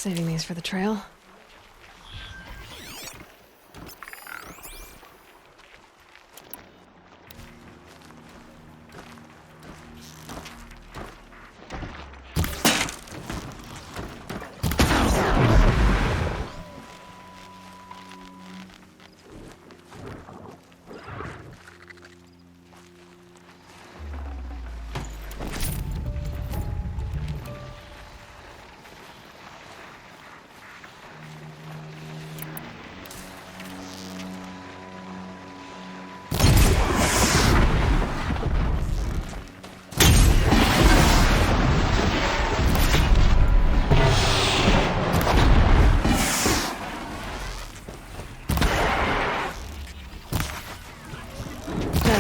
Saving these for the trail.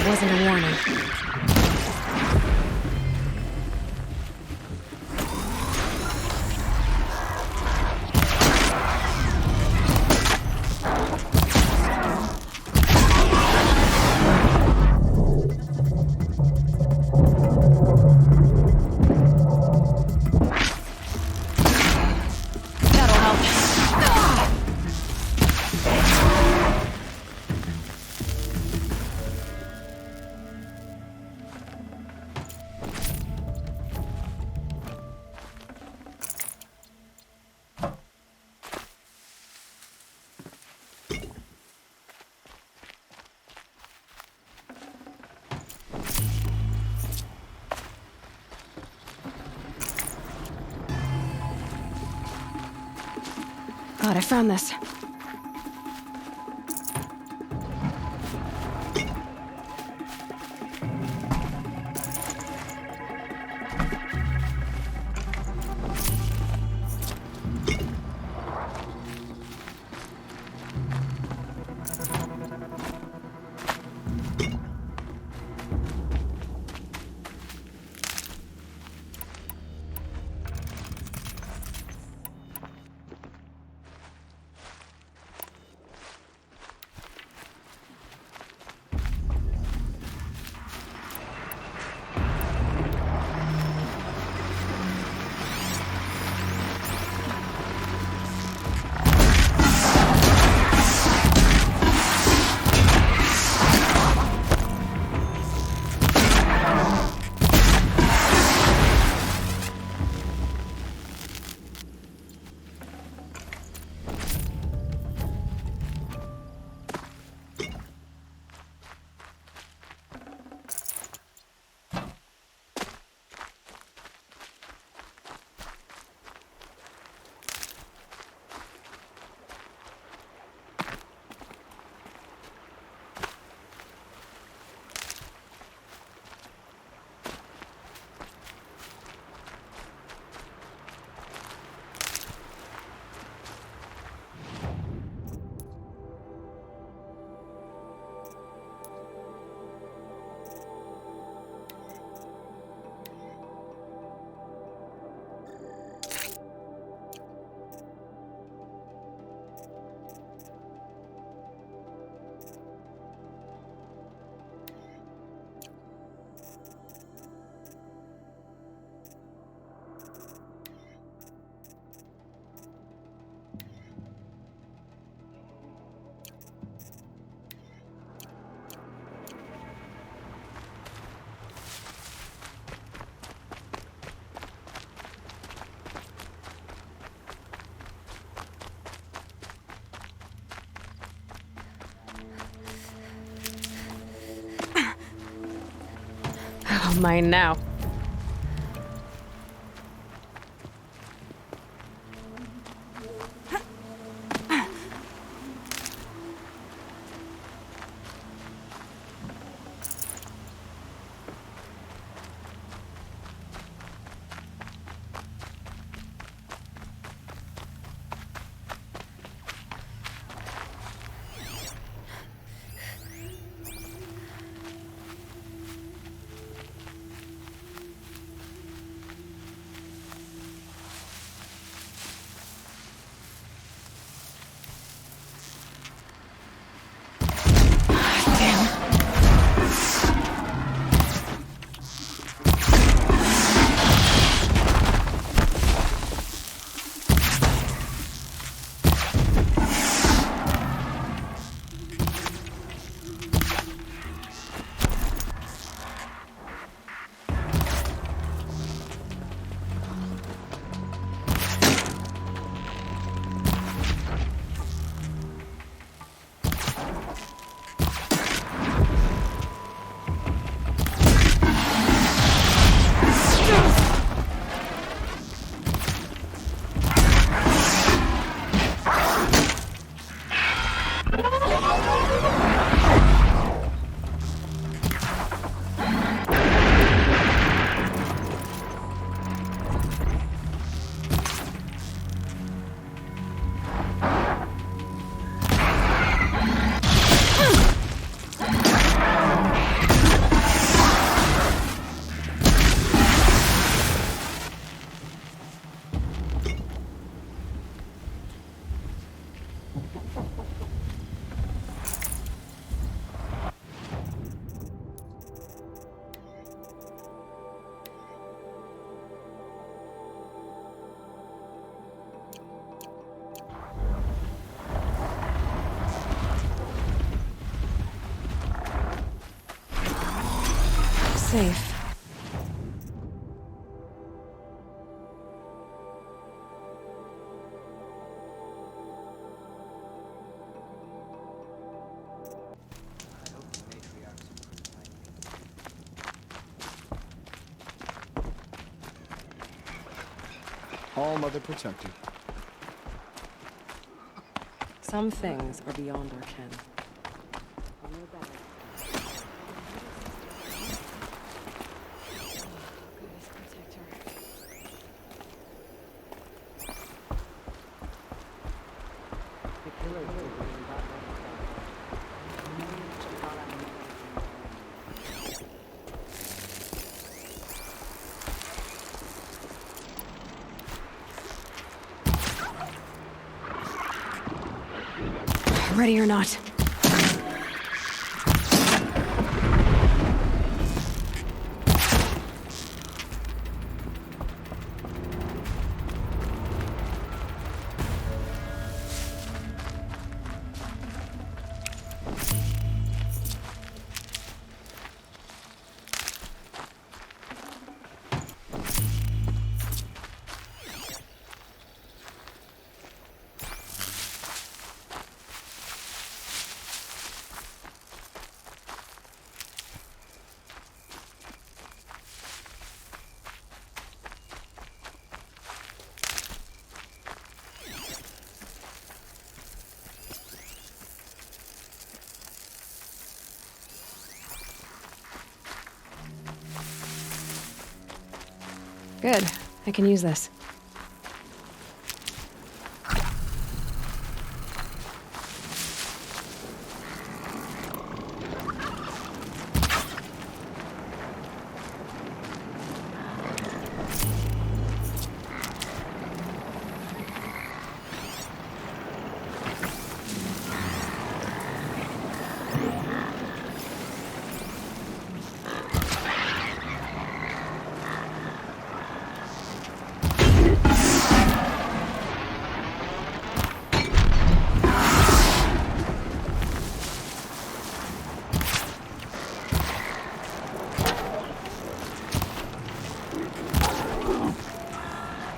Wasn't a warning. That'll help. God, I found this. Mine now. safe. All Mother protected. Some things are beyond our ken. Ready or not. Good. I can use this.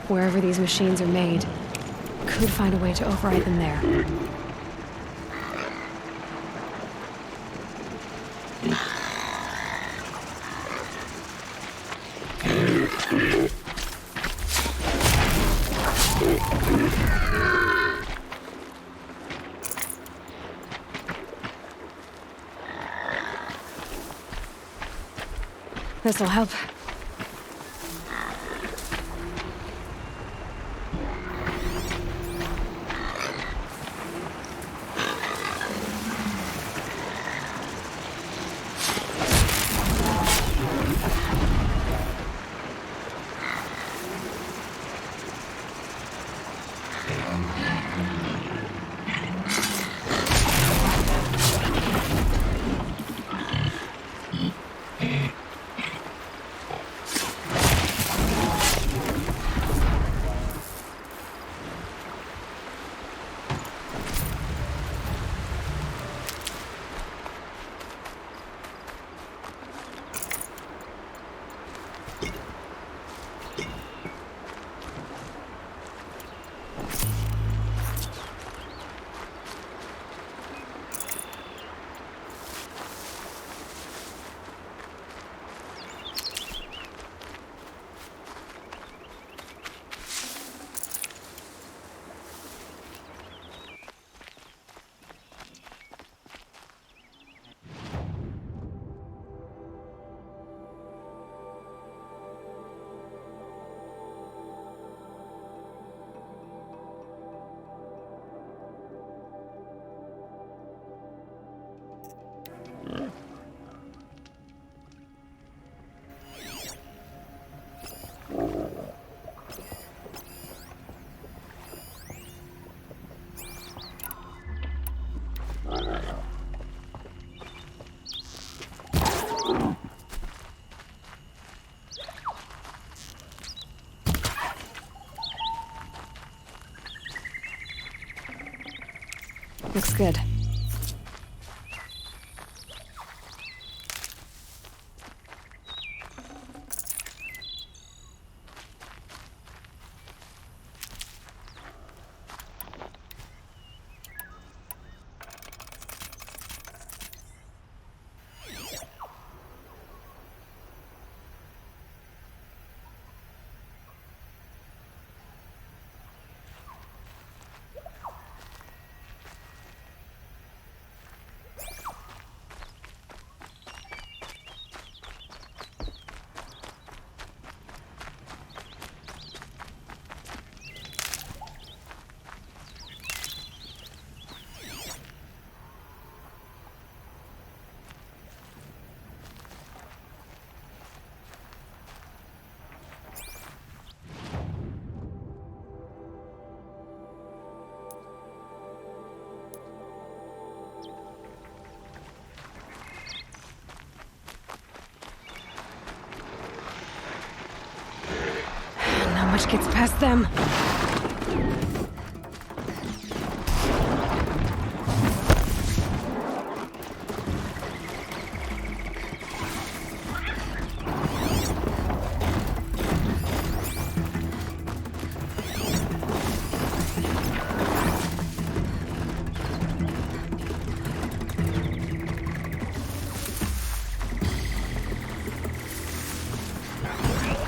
Wherever these machines are made, could find a way to override them there. This'll help. Looks good. much gets past them.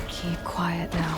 Keep quiet now.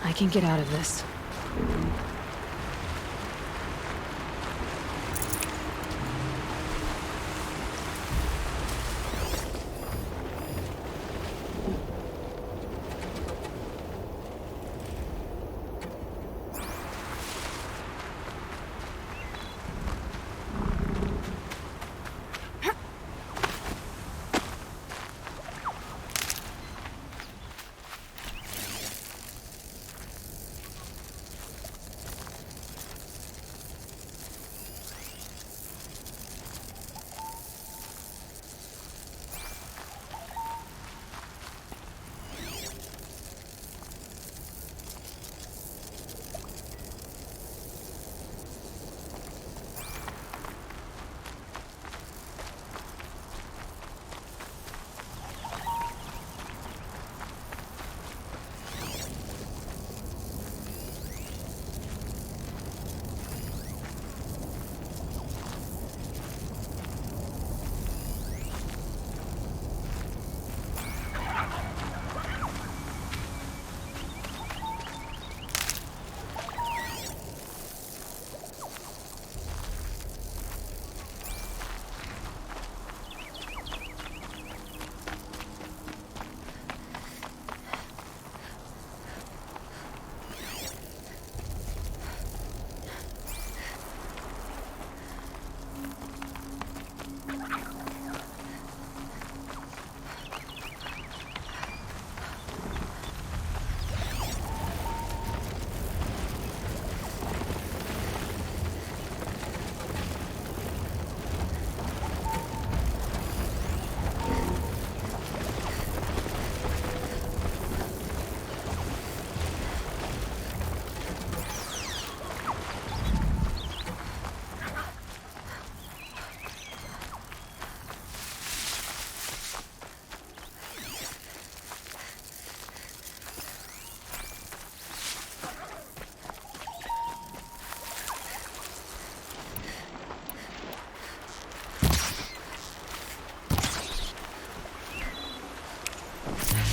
I can get out of this.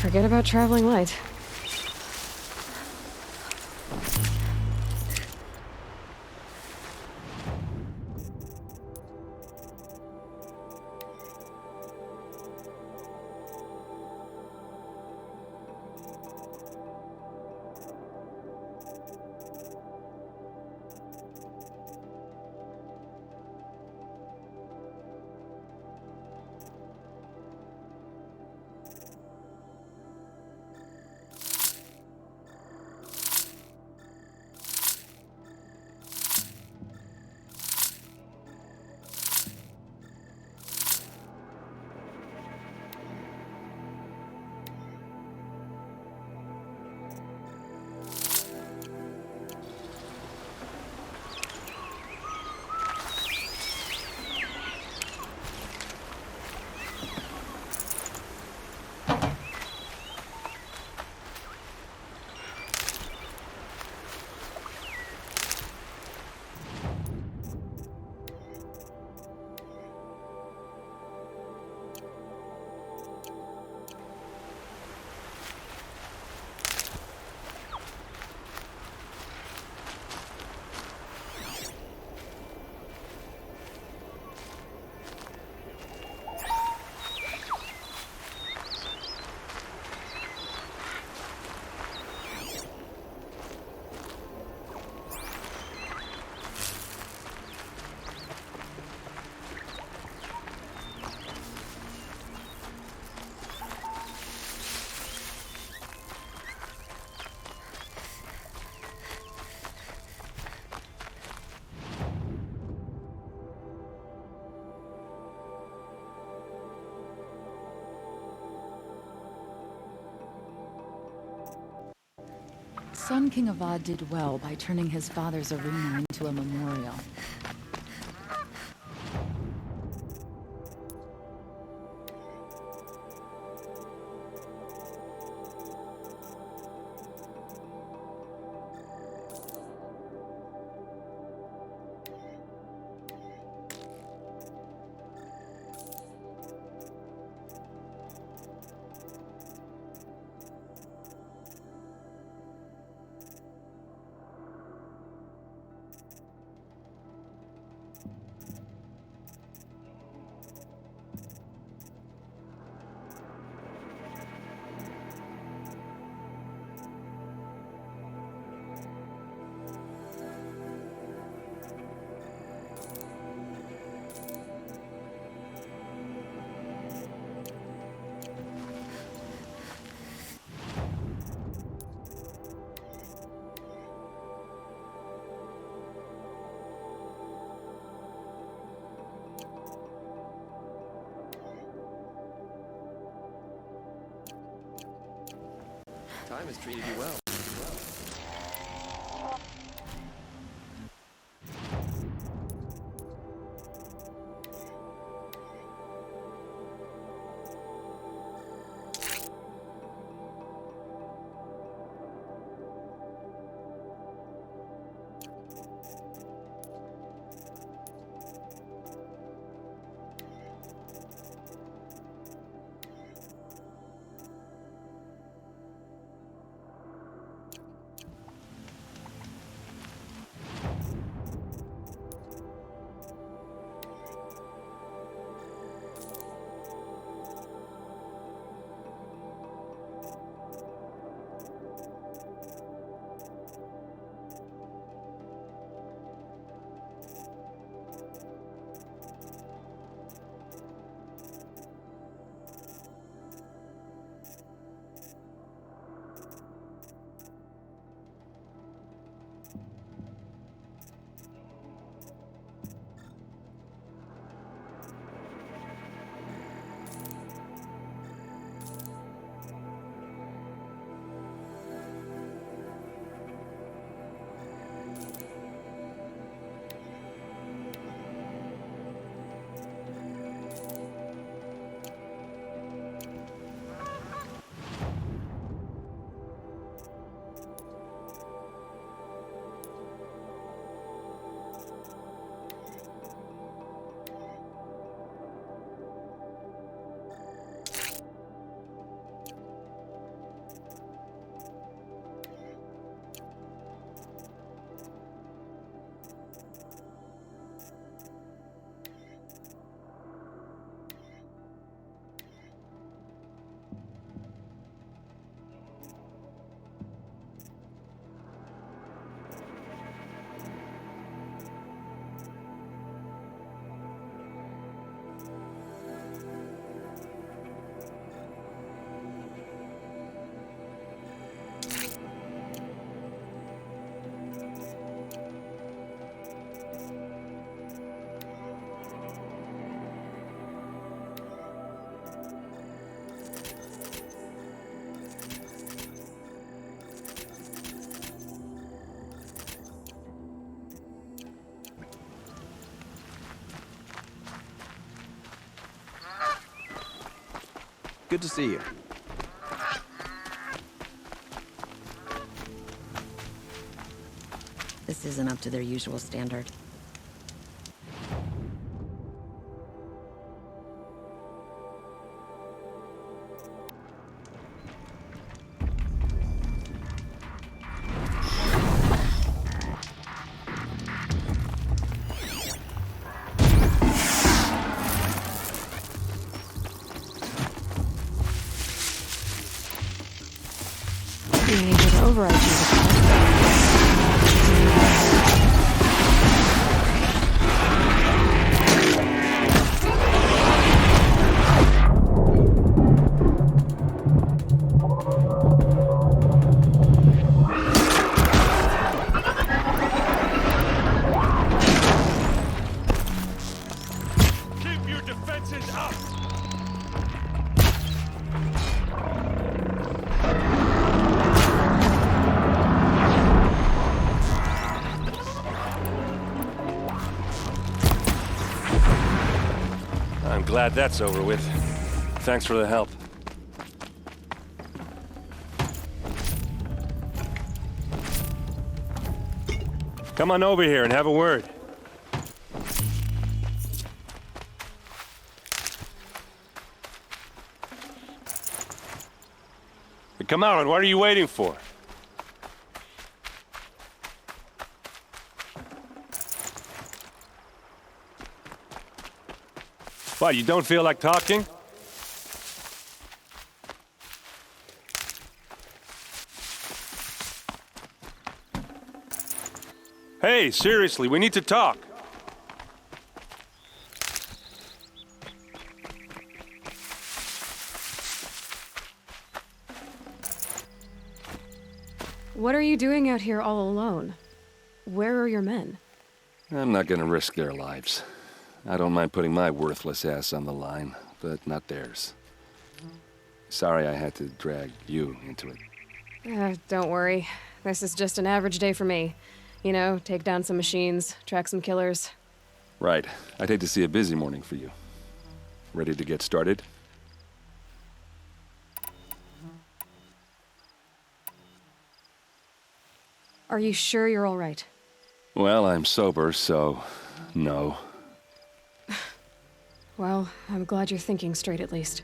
Forget about traveling light. Sun King Avad did well by turning his father's arena into a memorial. Time has treated you well. Good to see you. This isn't up to their usual standard. Being able to override you. Keep your defenses up! I'm glad that's over with. Thanks for the help. Come on over here and have a word. Come on, what are you waiting for? What, you don't feel like talking? Hey, seriously, we need to talk. What are you doing out here all alone? Where are your men? I'm not gonna risk their lives. I don't mind putting my worthless ass on the line, but not theirs. Sorry I had to drag you into it. Don't worry. This is just an average day for me. You know, take down some machines, track some killers. Right. I'd hate to see a busy morning for you. Ready to get started? Are you sure you're all right? Well, I'm sober, so no. Well, I'm glad you're thinking straight at least.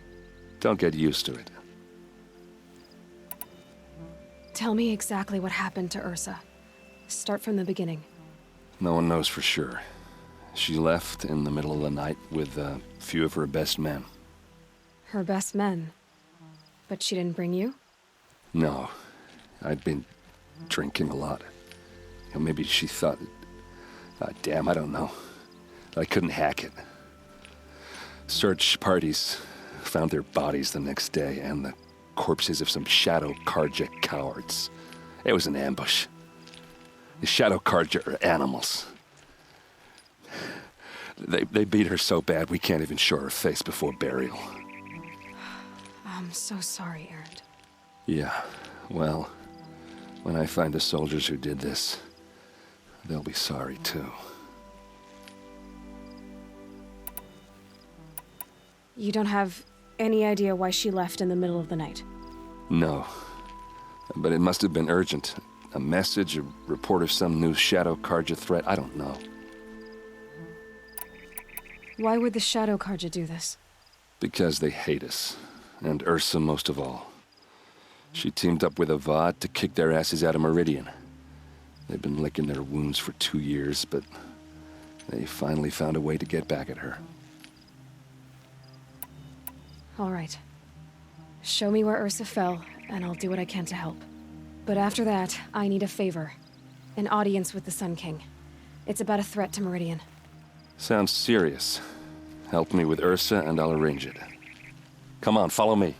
Don't get used to it. Tell me exactly what happened to Ursa. Start from the beginning. No one knows for sure. She left in the middle of the night with a few of her best men. Her best men? But she didn't bring you? No. I'd been drinking a lot. Maybe she thought... damn, I don't know. I couldn't hack it. Search parties found their bodies the next day and the corpses of some Shadow Karja cowards. It was an ambush. The Shadow Karja are animals. They beat her so bad we can't even show her face before burial. I'm so sorry, Erend. Yeah, well, when I find the soldiers who did this, they'll be sorry too. You don't have any idea why she left in the middle of the night? No, but it must have been urgent. A message, a report of some new Shadow Karja threat, I don't know. Why would the Shadow Karja do this? Because they hate us, and Ursa most of all. She teamed up with Avad to kick their asses out of Meridian. They've been licking their wounds for 2 years, but they finally found a way to get back at her. All right. Show me where Ursa fell, and I'll do what I can to help. But after that, I need a favor. An audience with the Sun King. It's about a threat to Meridian. Sounds serious. Help me with Ursa and I'll arrange it. Come on, follow me.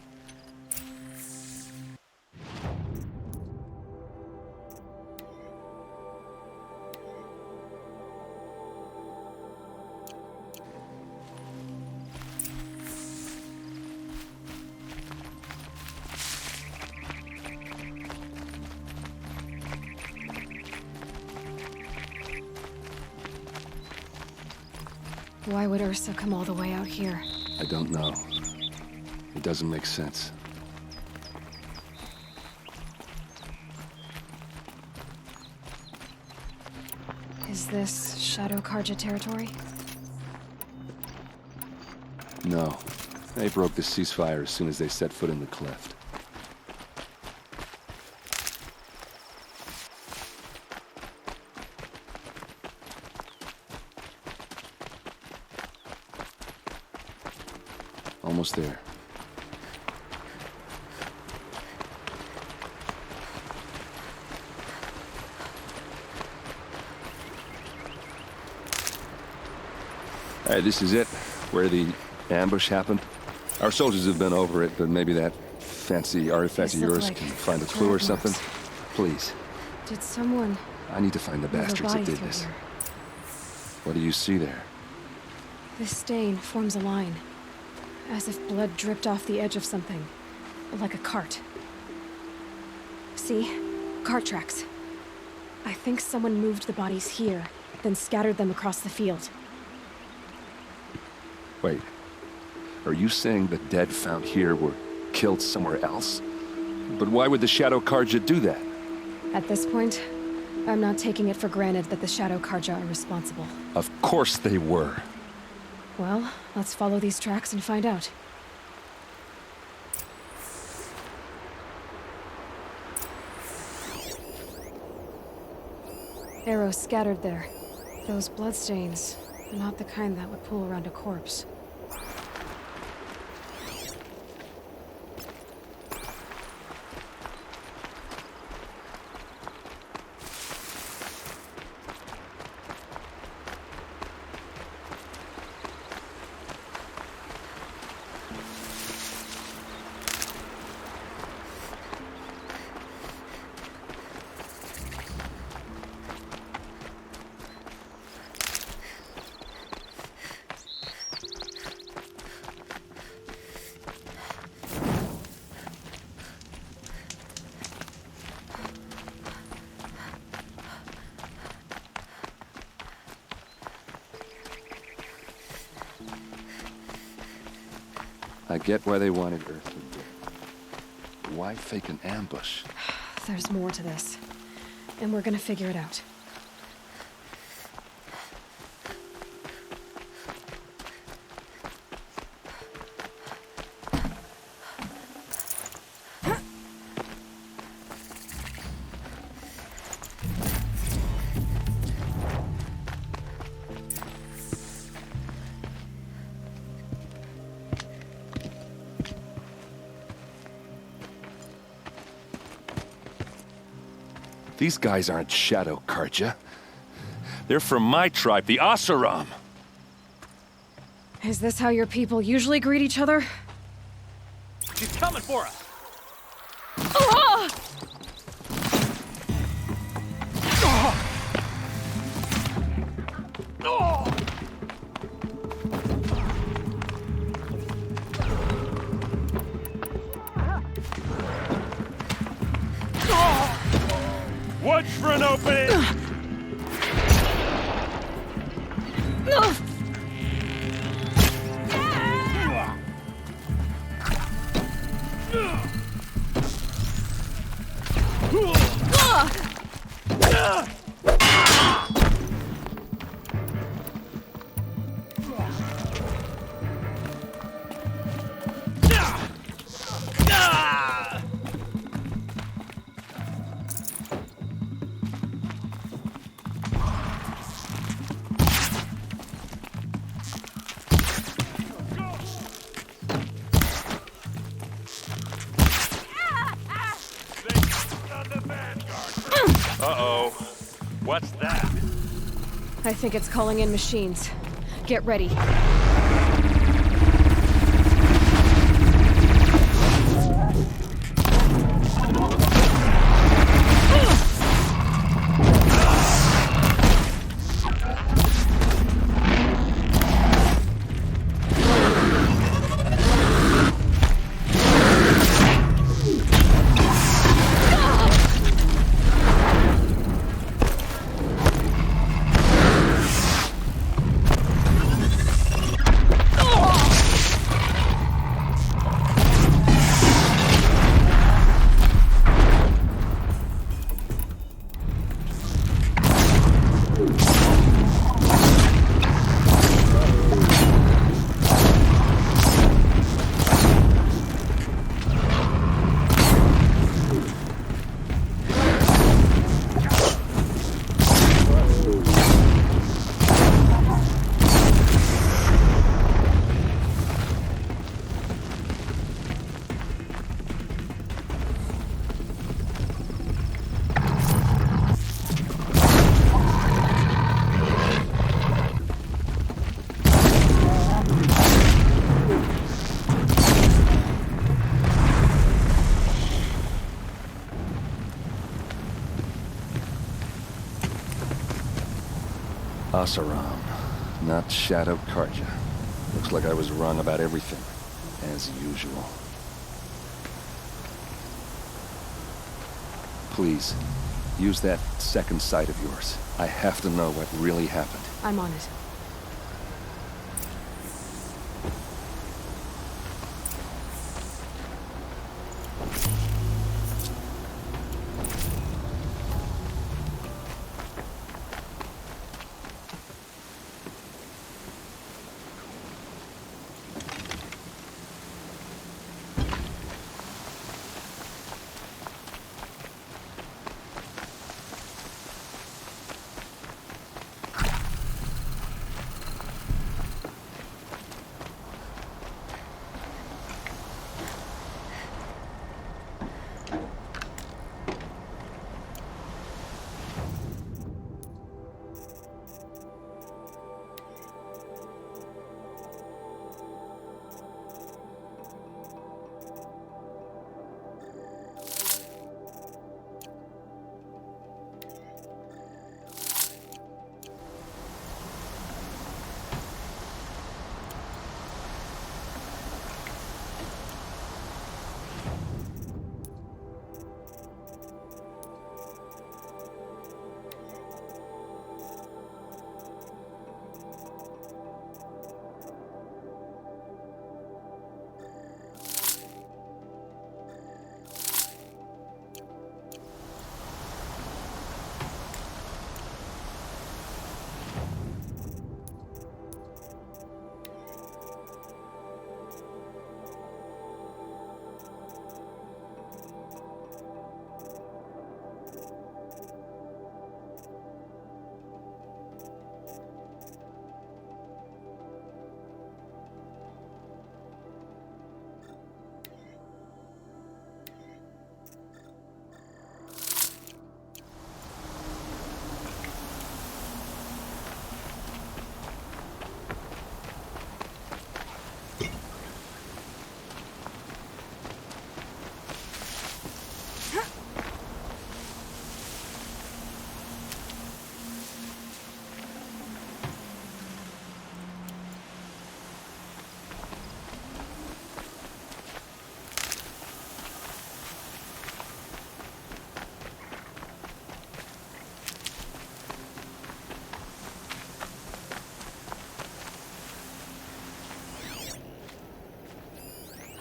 Why would Ursa come all the way out here? I don't know. It doesn't make sense. Is this Shadow Karja territory? No. They broke the ceasefire as soon as they set foot in the cleft. Almost there. Alright, this is it. Where the ambush happened. Our soldiers have been over it, but maybe that fancy artifact of These look yours like can find a clue or tread something. marks. Please. Did someone I need to find the move a bastards that body did through this. here? What do you see there? This stain forms a line, as if blood dripped off the edge of something, like a cart. See? Cart tracks. I think someone moved the bodies here, then scattered them across the field. Wait. Are you saying the dead found here were killed somewhere else? But why would the Shadow Karja do that? At this point, I'm not taking it for granted that the Shadow Karja are responsible. Of course they were. Well, let's follow these tracks and find out. Arrows scattered there. Those bloodstains are not the kind that would pool around a corpse. I get why they wanted Earth. But why fake an ambush? There's more to this, and we're gonna figure it out. These guys aren't Shadow Karja. They're from my tribe, the Oseram. Is this how your people usually greet each other? She's coming for us! Watch for an opening! Uh-oh. What's that? I think it's calling in machines. Get ready. Asaram, not Shadow Karja. Looks like I was wrong about everything, as usual. Please, use that second sight of yours. I have to know what really happened. I'm on it.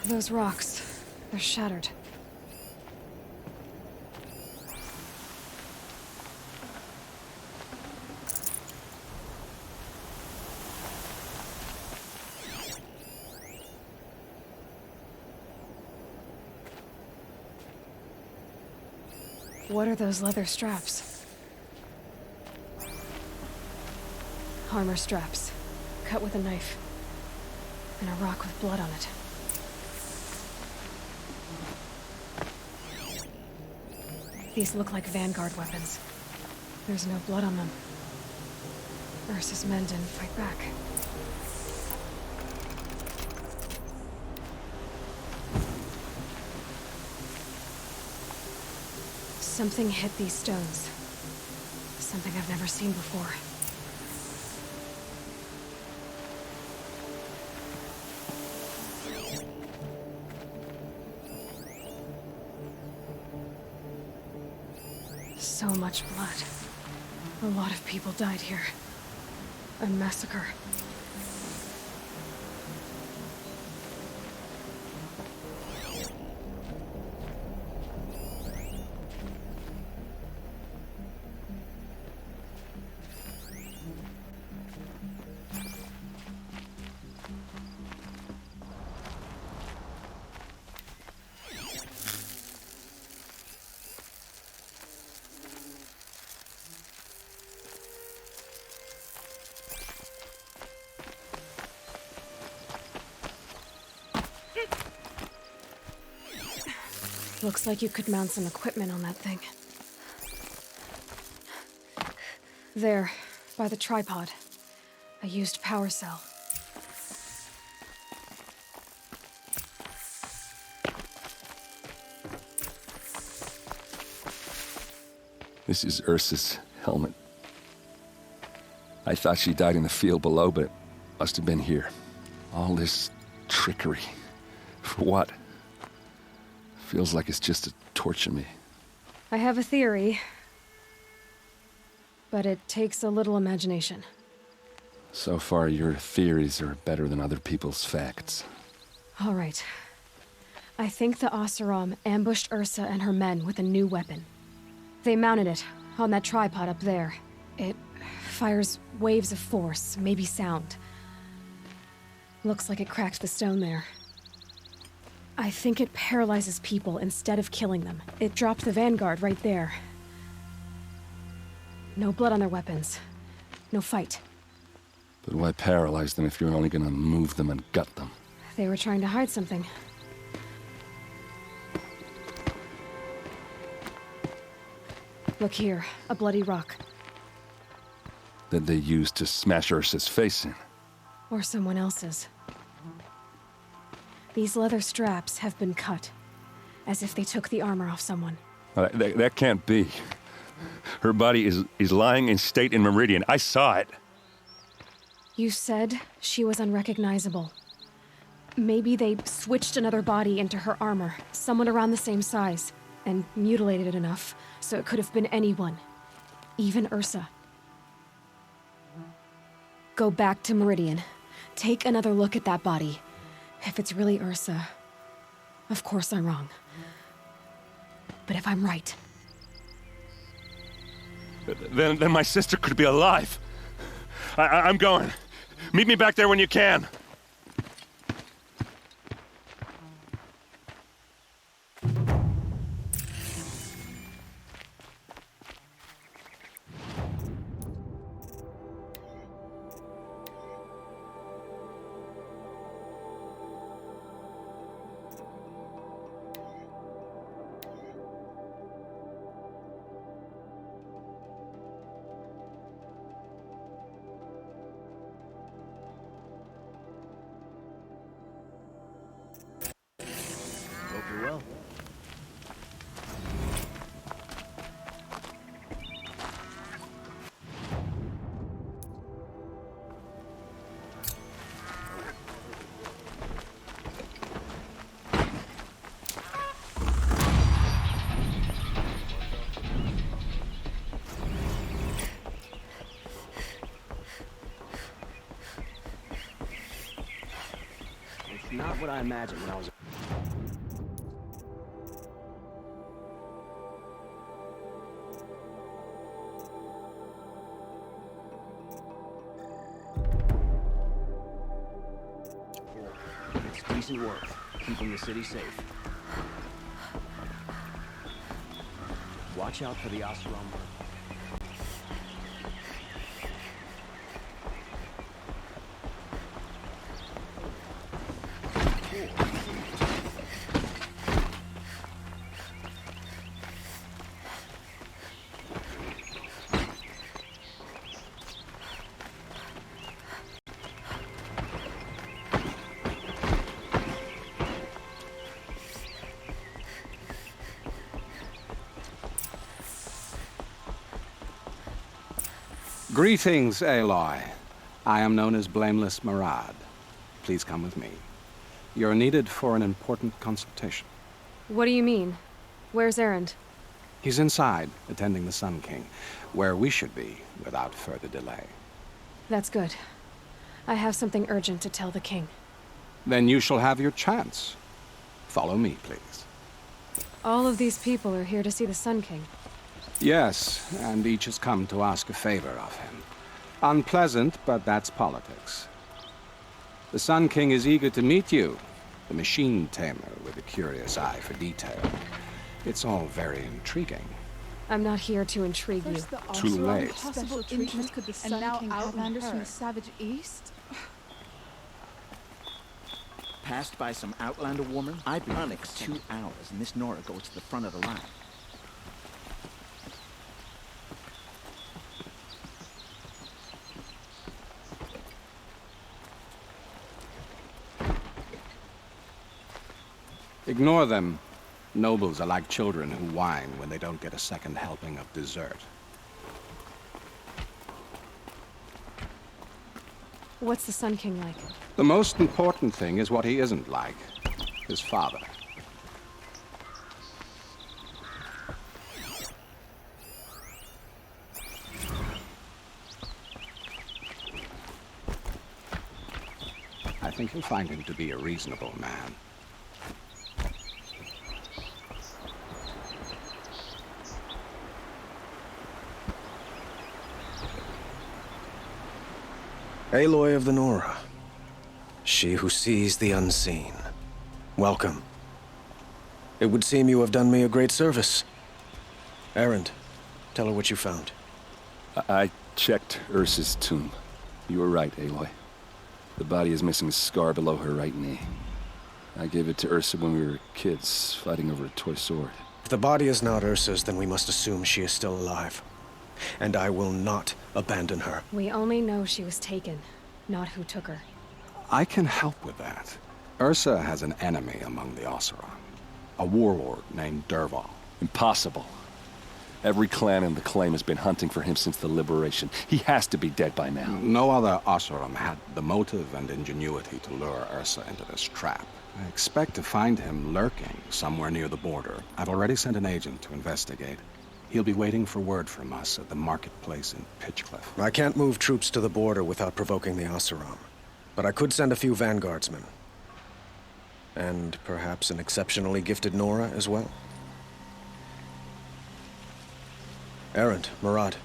Those rocks, they're shattered. What are those leather straps? Armor straps, cut with a knife, and a rock with blood on it. These look like Vanguard weapons. There's no blood on them. Ursa's men didn't fight back. Something hit these stones. Something I've never seen before. So much blood. A lot of people died here. A massacre. Looks like you could mount some equipment on that thing. There, by the tripod. A used power cell. This is Ursa's helmet. I thought she died in the field below, but it must have been here. All this trickery. For what? Feels like it's just to torture me. I have a theory, but it takes a little imagination. So far, your theories are better than other people's facts. All right. I think the Oseram ambushed Ursa and her men with a new weapon. They mounted it on that tripod up there. It fires waves of force, maybe sound. Looks like it cracked the stone there. I think it paralyzes people instead of killing them. It dropped the vanguard right there. No blood on their weapons. No fight. But why paralyze them if you're only gonna move them and gut them? They were trying to hide something. Look here, a bloody rock. That they used to smash Ursa's face in. Or someone else's. These leather straps have been cut, as if they took the armor off someone. That can't be. Her body is lying in state in Meridian. I saw it. You said she was unrecognizable. Maybe they switched another body into her armor, someone around the same size, and mutilated it enough so it could have been anyone, even Ursa. Go back to Meridian. Take another look at that body. If it's really Ursa, of course I'm wrong. But if I'm right... Then my sister could be alive. I'm going. Meet me back there when you can. Hope you're well. It's not what I imagined when I was... It's decent work, keeping the city safe. Watch out for the Oseram. Greetings, Aloy. I am known as Blameless Marad. Please come with me. You're needed for an important consultation. What do you mean? Where's Erend? He's inside, attending the Sun King, where we should be without further delay. That's good. I have something urgent to tell the king. Then you shall have your chance. Follow me, please. All of these people are here to see the Sun King. Yes, and each has come to ask a favor of him. Unpleasant, but that's politics. The Sun King is eager to meet you, the machine tamer with a curious eye for detail. It's all very intriguing. I'm not here to intrigue you. Too late. Possible interest could the Sun King Outlanders from the Savage East? Passed by some Outlander woman? I've been on 2 hours, and this Nora goes to the front of the line. Ignore them. Nobles are like children who whine when they don't get a second helping of dessert. What's the Sun King like? The most important thing is what he isn't like. His father. I think you'll find him to be a reasonable man. Aloy of the Nora. She who sees the unseen. Welcome. It would seem you have done me a great service. Erend, tell her what you found. I checked Ursa's tomb. You were right, Aloy. The body is missing a scar below her right knee. I gave it to Ursa when we were kids, fighting over a toy sword. If the body is not Ursa's, then we must assume she is still alive. And I will not abandon her. We only know she was taken, not who took her. I can help with that. Ursa has an enemy among the Oseram. A warlord named Dervahl. Impossible. Every clan in the claim has been hunting for him since the liberation. He has to be dead by now. No other Oseram had the motive and ingenuity to lure Ursa into this trap. I expect to find him lurking somewhere near the border. I've already sent an agent to investigate. He'll be waiting for word from us at the marketplace in Pitchcliff. I can't move troops to the border without provoking the Oseram. But I could send a few vanguardsmen. And perhaps an exceptionally gifted Nora as well. Erend, Murad,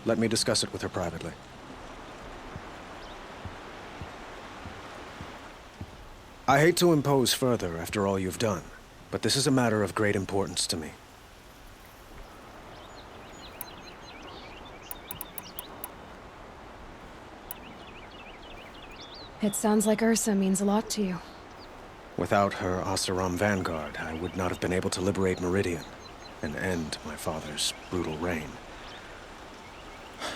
let me discuss it with her privately. I hate to impose further after all you've done, but this is a matter of great importance to me. It sounds like Ursa means a lot to you. Without her Oseram vanguard, I would not have been able to liberate Meridian and end my father's brutal reign.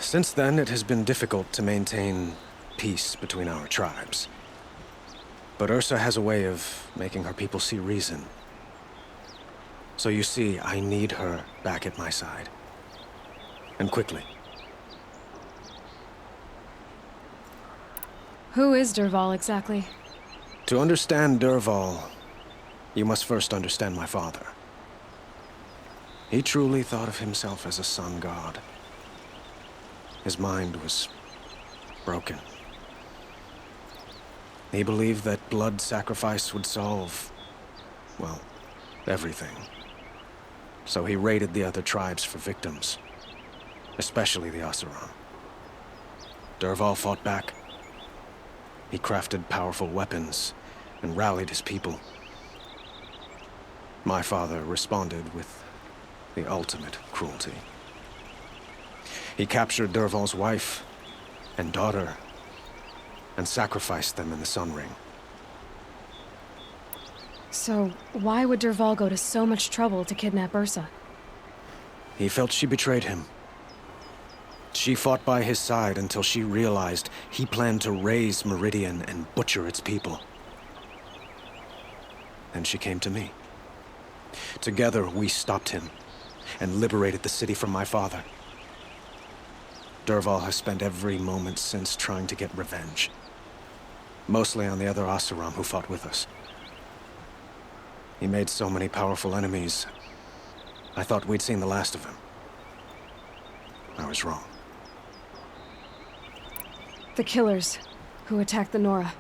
Since then, it has been difficult to maintain peace between our tribes. But Ursa has a way of making her people see reason. So you see, I need her back at my side. And quickly. Who is Dervahl exactly? To understand Dervahl, you must first understand my father. He truly thought of himself as a sun god. His mind was broken. He believed that blood sacrifice would solve, well, everything. So he raided the other tribes for victims, especially the Oseram. Dervahl fought back. He crafted powerful weapons and rallied his people. My father responded with the ultimate cruelty. He captured Dervahl's wife and daughter and sacrificed them in the Sun Ring. So, why would Dervahl go to so much trouble to kidnap Ursa? He felt she betrayed him. She fought by his side until she realized he planned to raise Meridian and butcher its people. Then she came to me. Together, we stopped him and liberated the city from my father. Dervahl has spent every moment since trying to get revenge. Mostly on the other Oseram who fought with us. He made so many powerful enemies, I thought we'd seen the last of him. I was wrong. The killers who attacked the Nora.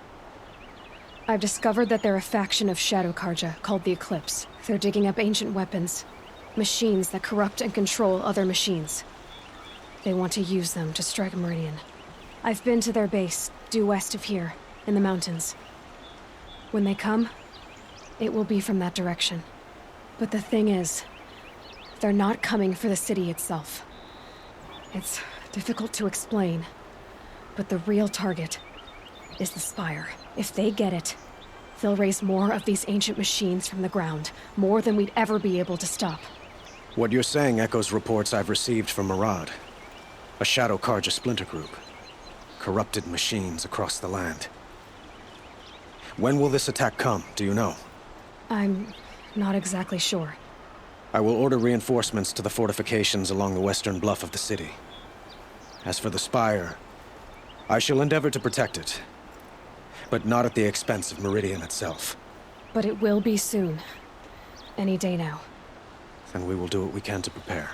I've discovered that they're a faction of Shadow Karja called the Eclipse. They're digging up ancient weapons, machines that corrupt and control other machines. They want to use them to strike Meridian. I've been to their base, due west of here, in the mountains. When they come, it will be from that direction. But the thing is, they're not coming for the city itself. It's difficult to explain, but the real target is the Spire. If they get it, they'll raise more of these ancient machines from the ground, more than we'd ever be able to stop. What you're saying echoes reports I've received from Murad, a Shadow Karja splinter group. Corrupted machines across the land. When will this attack come, do you know? I'm not exactly sure. I will order reinforcements to the fortifications along the western bluff of the city. As for the Spire, I shall endeavor to protect it, but not at the expense of Meridian itself. But it will be soon. Any day now. And we will do what we can to prepare.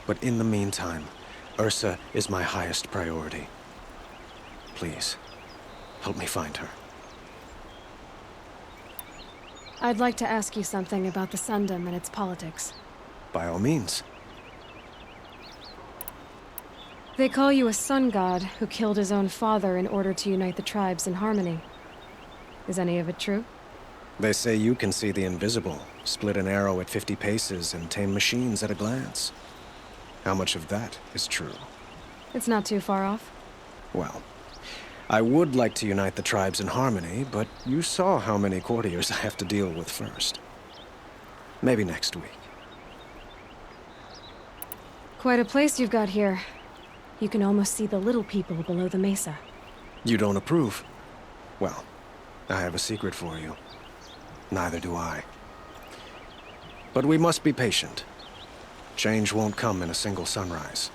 But in the meantime, Ursa is my highest priority. Please, help me find her. I'd like to ask you something about the Sundom and its politics. By all means. They call you a sun god who killed his own father in order to unite the tribes in harmony. Is any of it true? They say you can see the invisible, split an arrow at 50 paces, and tame machines at a glance. How much of that is true? It's not too far off. Well, I would like to unite the tribes in harmony, but you saw how many courtiers I have to deal with first. Maybe next week. Quite a place you've got here. You can almost see the little people below the mesa. You don't approve? Well, I have a secret for you. Neither do I. But we must be patient. Change won't come in a single sunrise.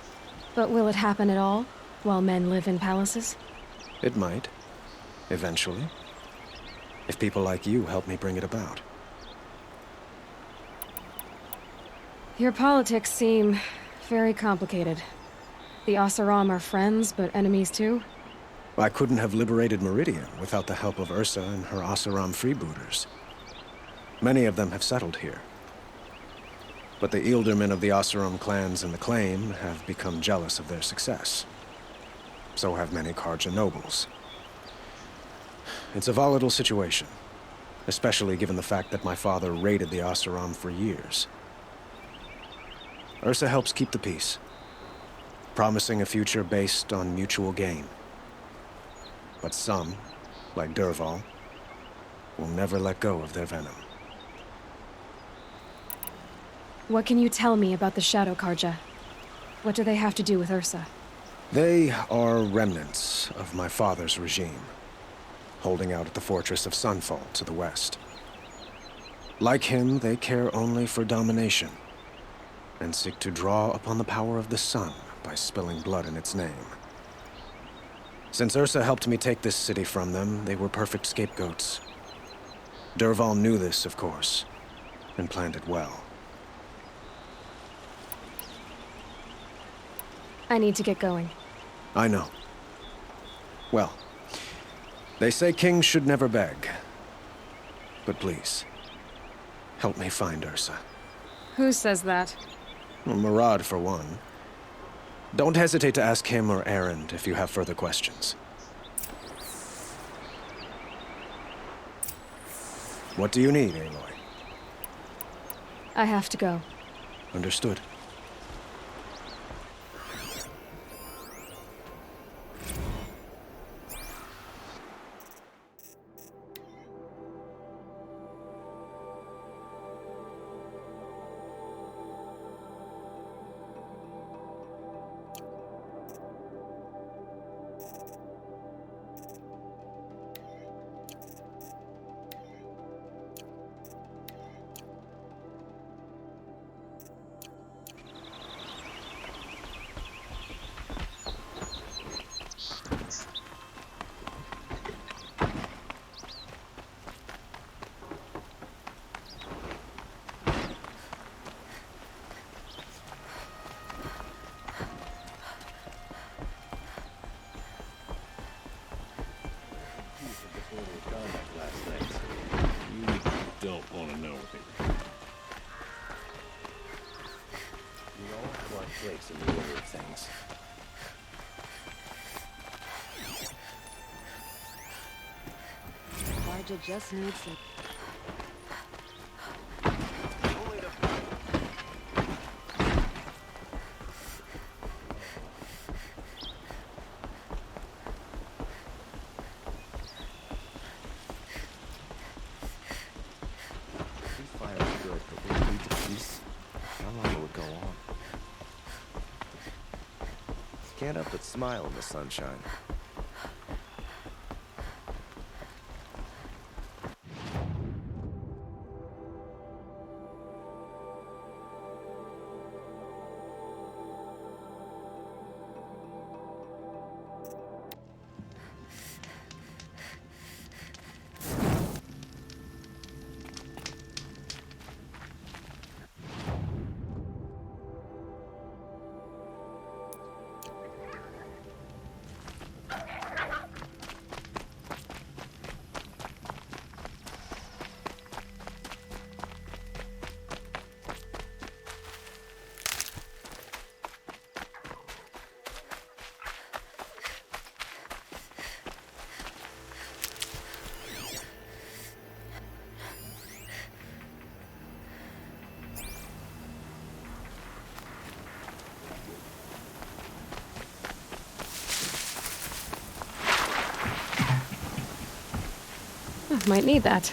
But will it happen at all, while men live in palaces? It might. Eventually. If people like you help me bring it about. Your politics seem very complicated. The Oseram are friends, but enemies too? I couldn't have liberated Meridian without the help of Ursa and her Oseram freebooters. Many of them have settled here. But the Ealdormen of the Oseram clans in the Claim have become jealous of their success. So have many Karja nobles. It's a volatile situation, especially given the fact that my father raided the Oseram for years. Ursa helps keep the peace, promising a future based on mutual gain. But some, like Dervahl, will never let go of their venom. What can you tell me about the Shadow Karja? What do they have to do with Ursa? They are remnants of my father's regime, holding out at the fortress of Sunfall to the west. Like him, they care only for domination, and seek to draw upon the power of the sun by spilling blood in its name. Since Ursa helped me take this city from them, they were perfect scapegoats. Dervahl knew this, of course, and planned it well. I need to get going. I know. Well, they say kings should never beg. But please, help me find Ursa. Who says that? Well, Murad, for one. Don't hesitate to ask him or Erend if you have further questions. What do you need, Aloy? I have to go. Understood. Don't want to know me. We all have our place in the order of things. Karja just needs it. Can't help but smile in the sunshine. Might need that.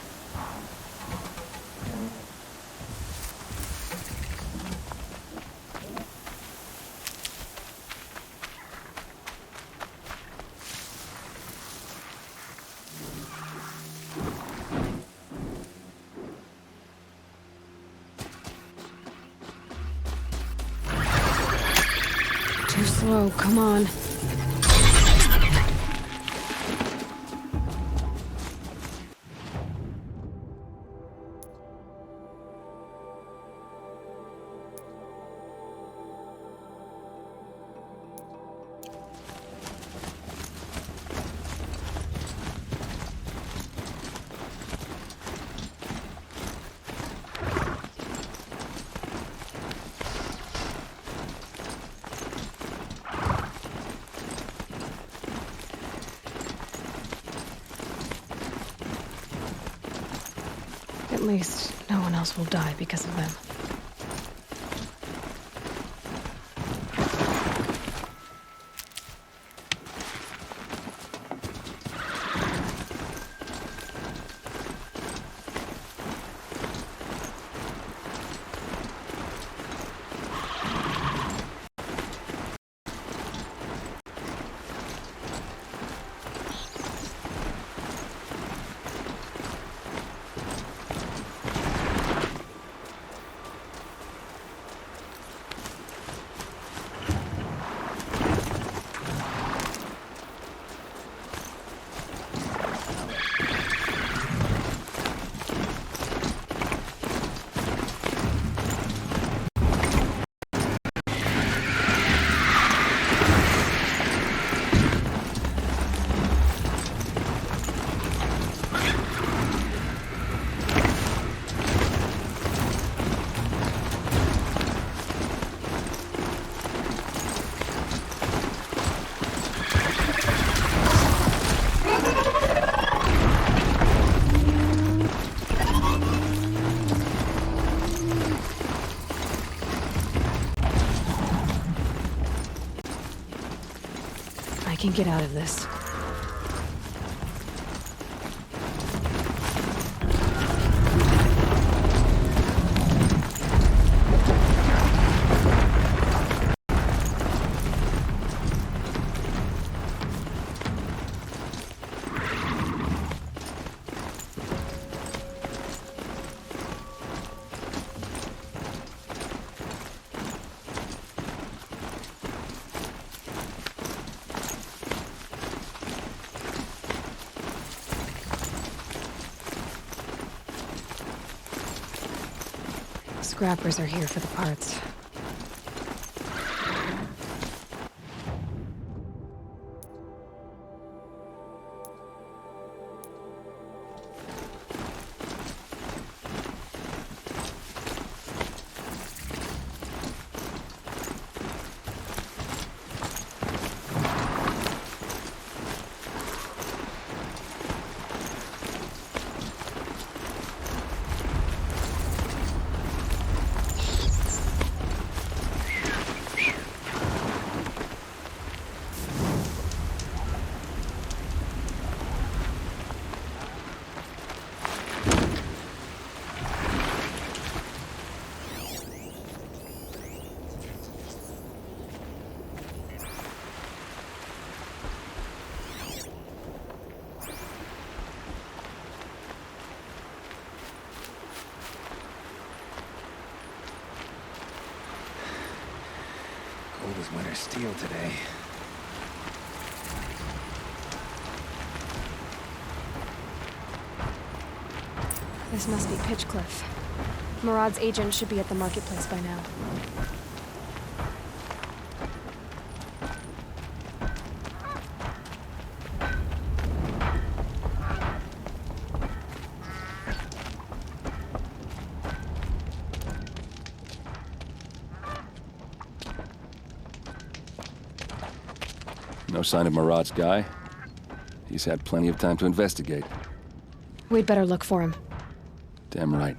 Too slow, come on. At least, no one else will die because of them. I can get out of this. Scrappers are here for the parts. Cold as winter steel today. This must be Pitchcliff. Murad's agent should be at the marketplace by now. No sign of Murad's guy. He's had plenty of time to investigate. We'd better look for him. Damn right.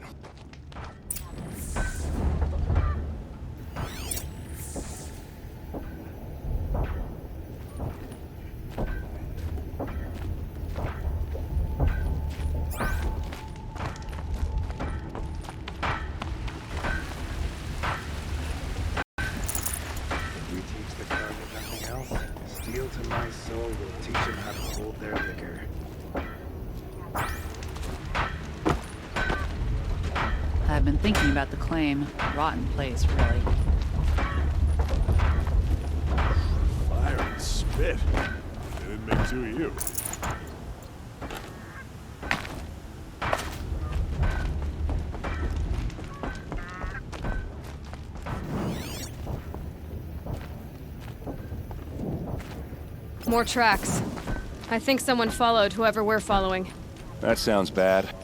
been thinking about the claim. Rotten place, really. Fire and spit. They didn't make two of you. More tracks. I think someone followed whoever we're following. That sounds bad.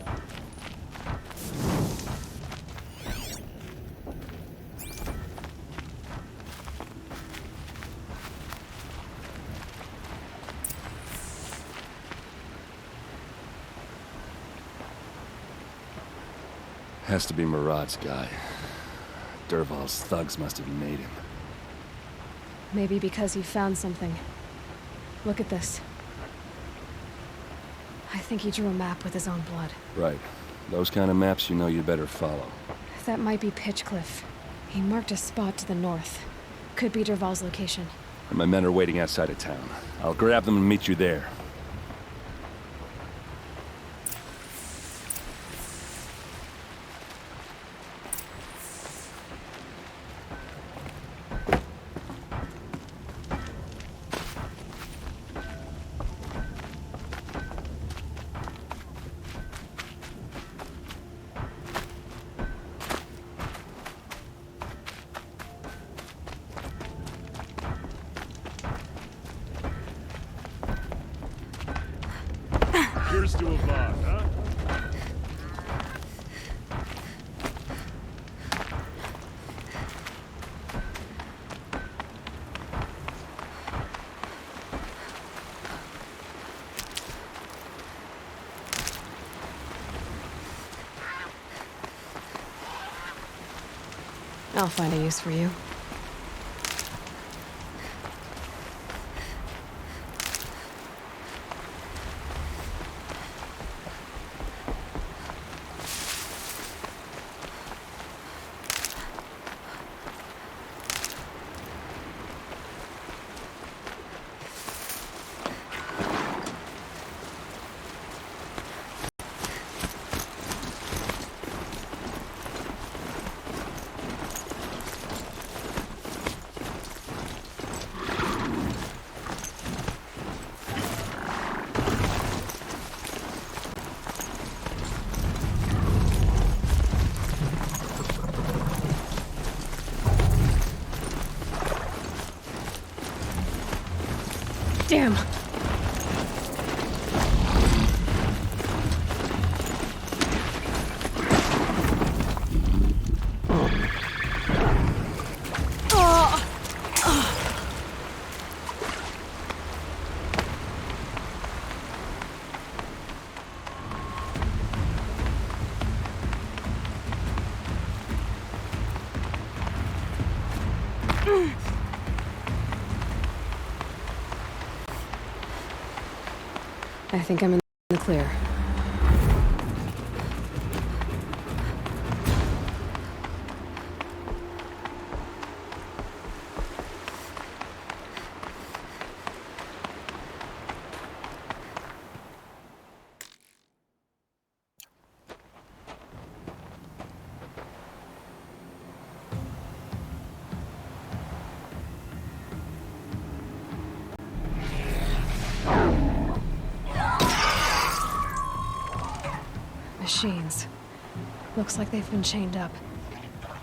Has to be Murad's guy. Dervahl's thugs must have made him. Maybe because he found something. Look at this. I think he drew a map with his own blood. Right. Those kind of maps you know you better follow. That might be Pitchcliff. He marked a spot to the north. Could be Dervahl's location. And my men are waiting outside of town. I'll grab them and meet you there. Here's to a bar, huh? I'll find a use for you. Damn! I think I'm in the clear. Machines. Looks like they've been chained up.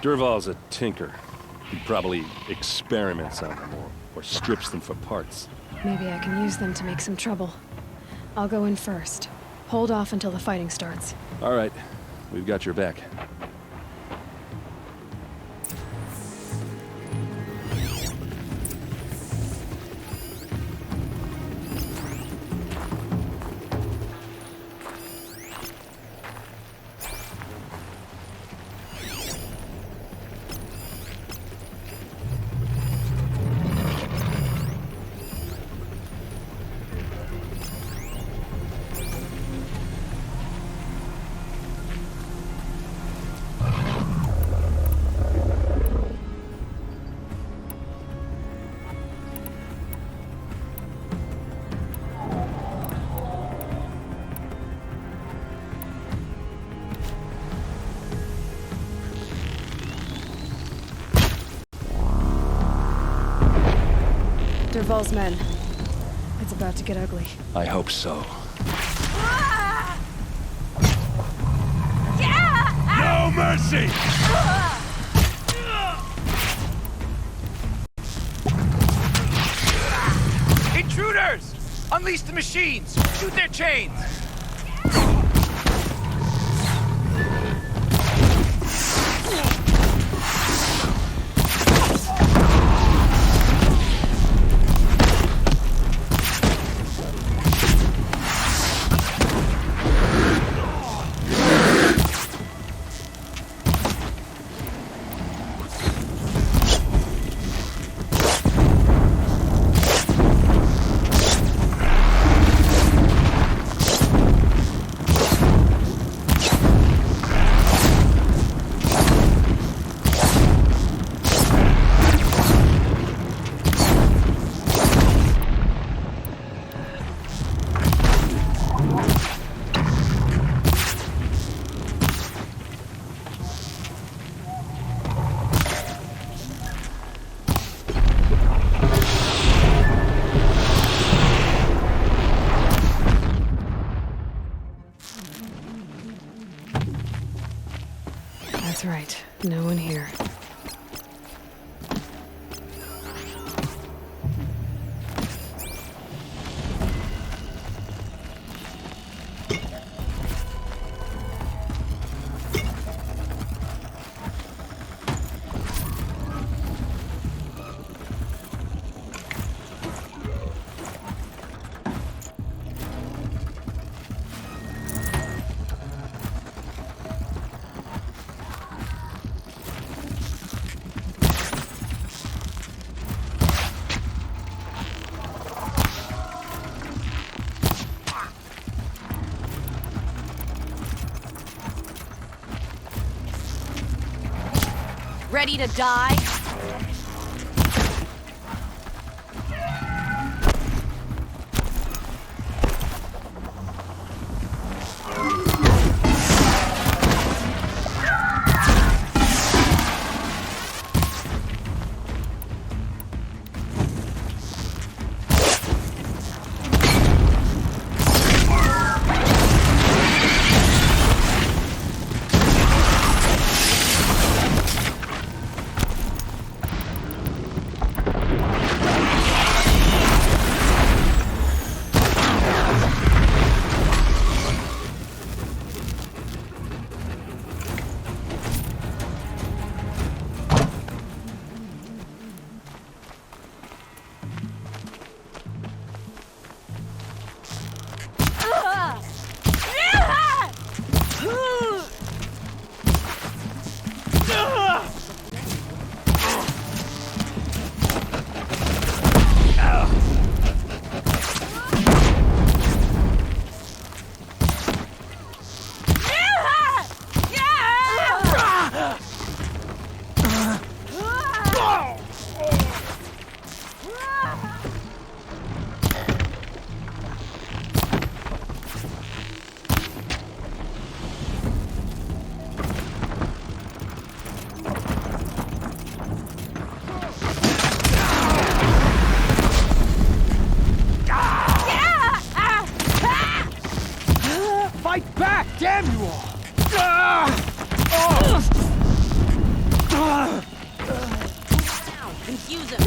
Dervahl's a tinker. He probably experiments on them or strips them for parts. Maybe I can use them to make some trouble. I'll go in first. Hold off until the fighting starts. All right. We've got your back. Master Vol's men. It's about to get ugly. I hope so. No mercy! Intruders! Unleash the machines! Shoot their chains! That's right. No one here. Ready to die? Fight back, damn you all! Confuse him.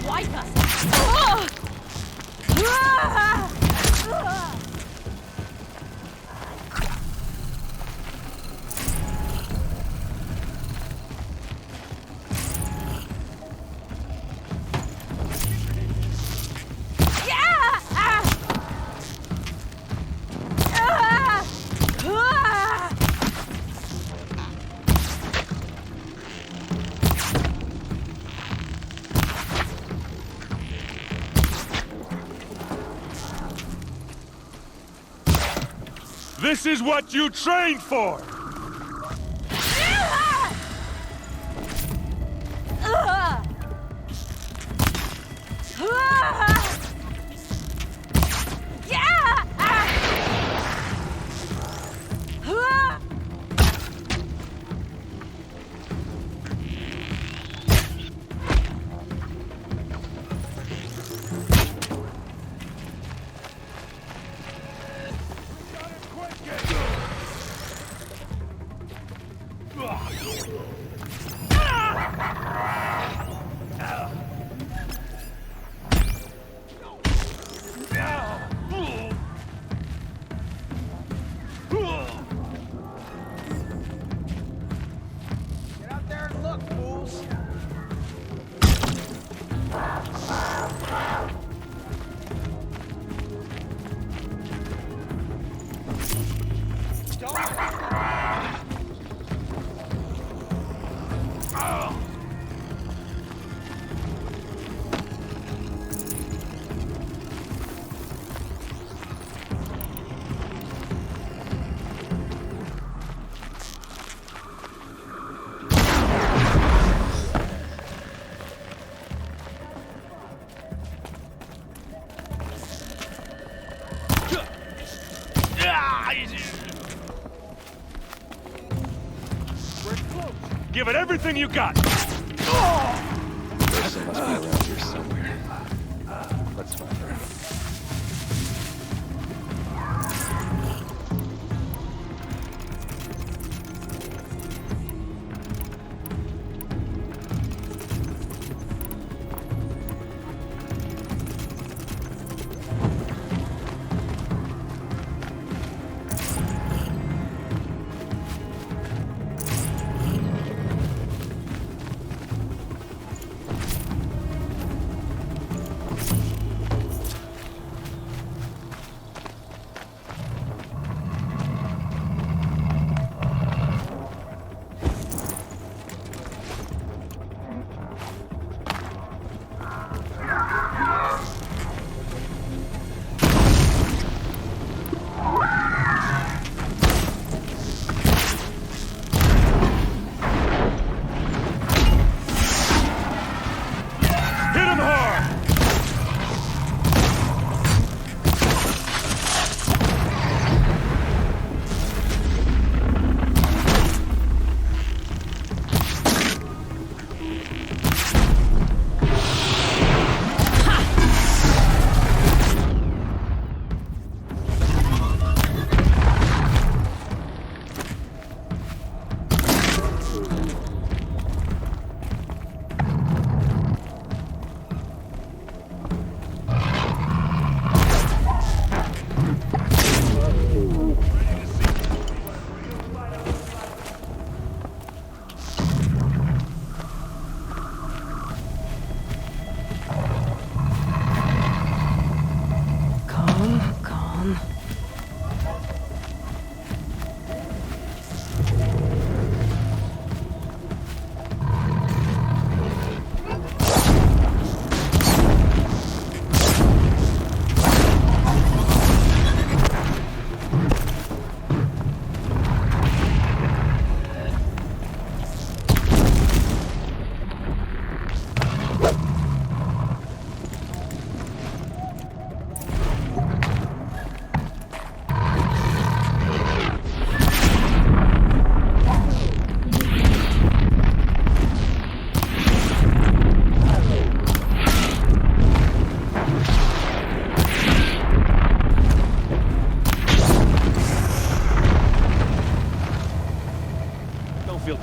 Wipe us. This is what you trained for! Give it everything you got! Ursa must be around here somewhere. Let's find her.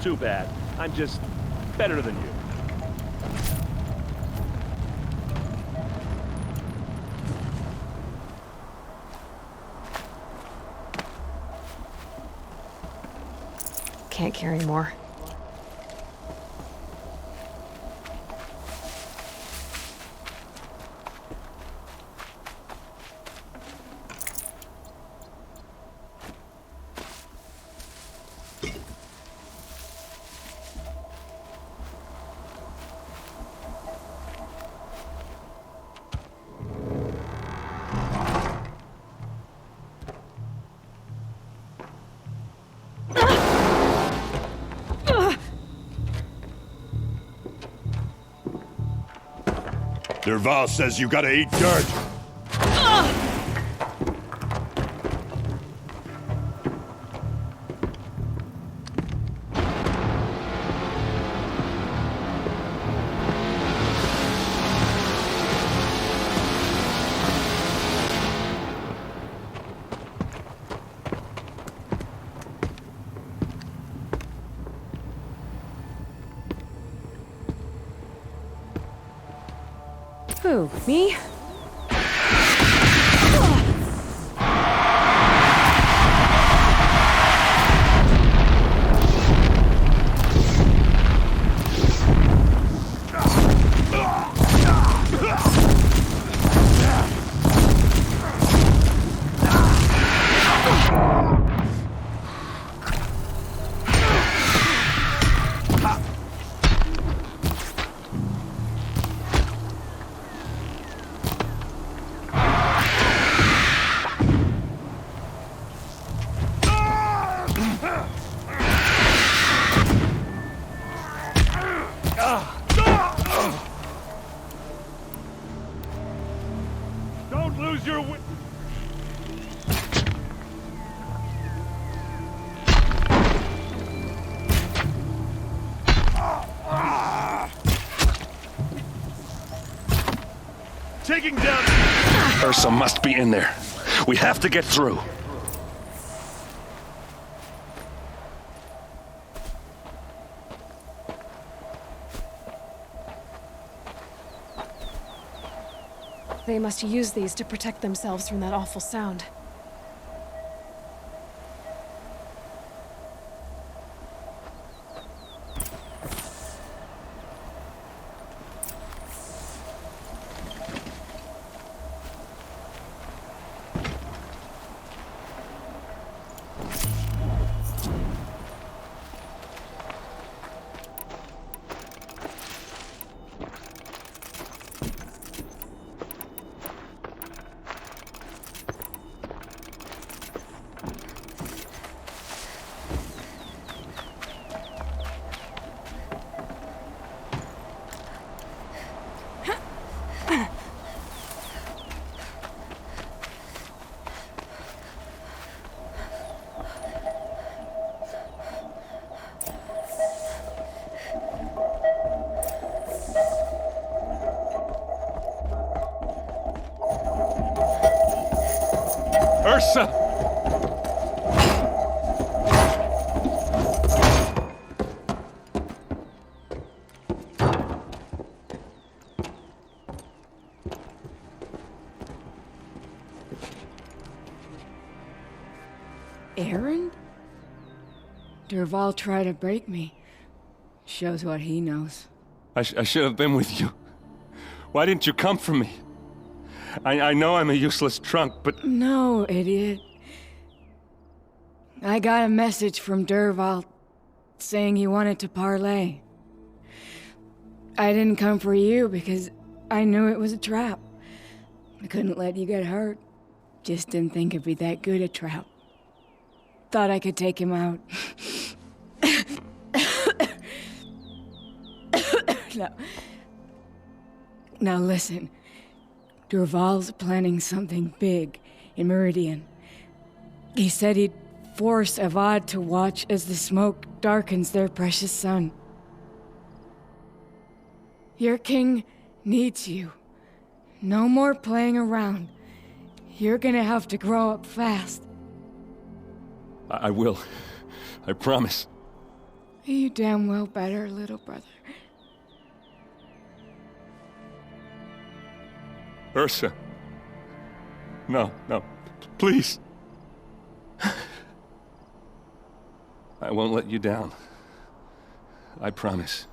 Too bad. I'm just better than you. Can't carry more. Derval says you gotta eat dirt. Who, me? Don't lose your wit. taking down... Ursa must be in there. We have to get through. They must use these to protect themselves from that awful sound. Ursa! Aaron? Dervahl tried to break me. Shows what he knows. I should have been with you. Why didn't you come for me? I know I'm a useless trunk, but... No, idiot. I got a message from Dervahl saying he wanted to parlay. I didn't come for you because I knew it was a trap. I couldn't let you get hurt. Just didn't think it'd be that good a trap. Thought I could take him out. Now listen. Dervahl's planning something big in Meridian. He said he'd force Avad to watch as the smoke darkens their precious sun. Your king needs you. No more playing around. You're gonna have to grow up fast. I will. I promise. You damn well better, little brother. Ursa. No, please. I won't let you down. I promise.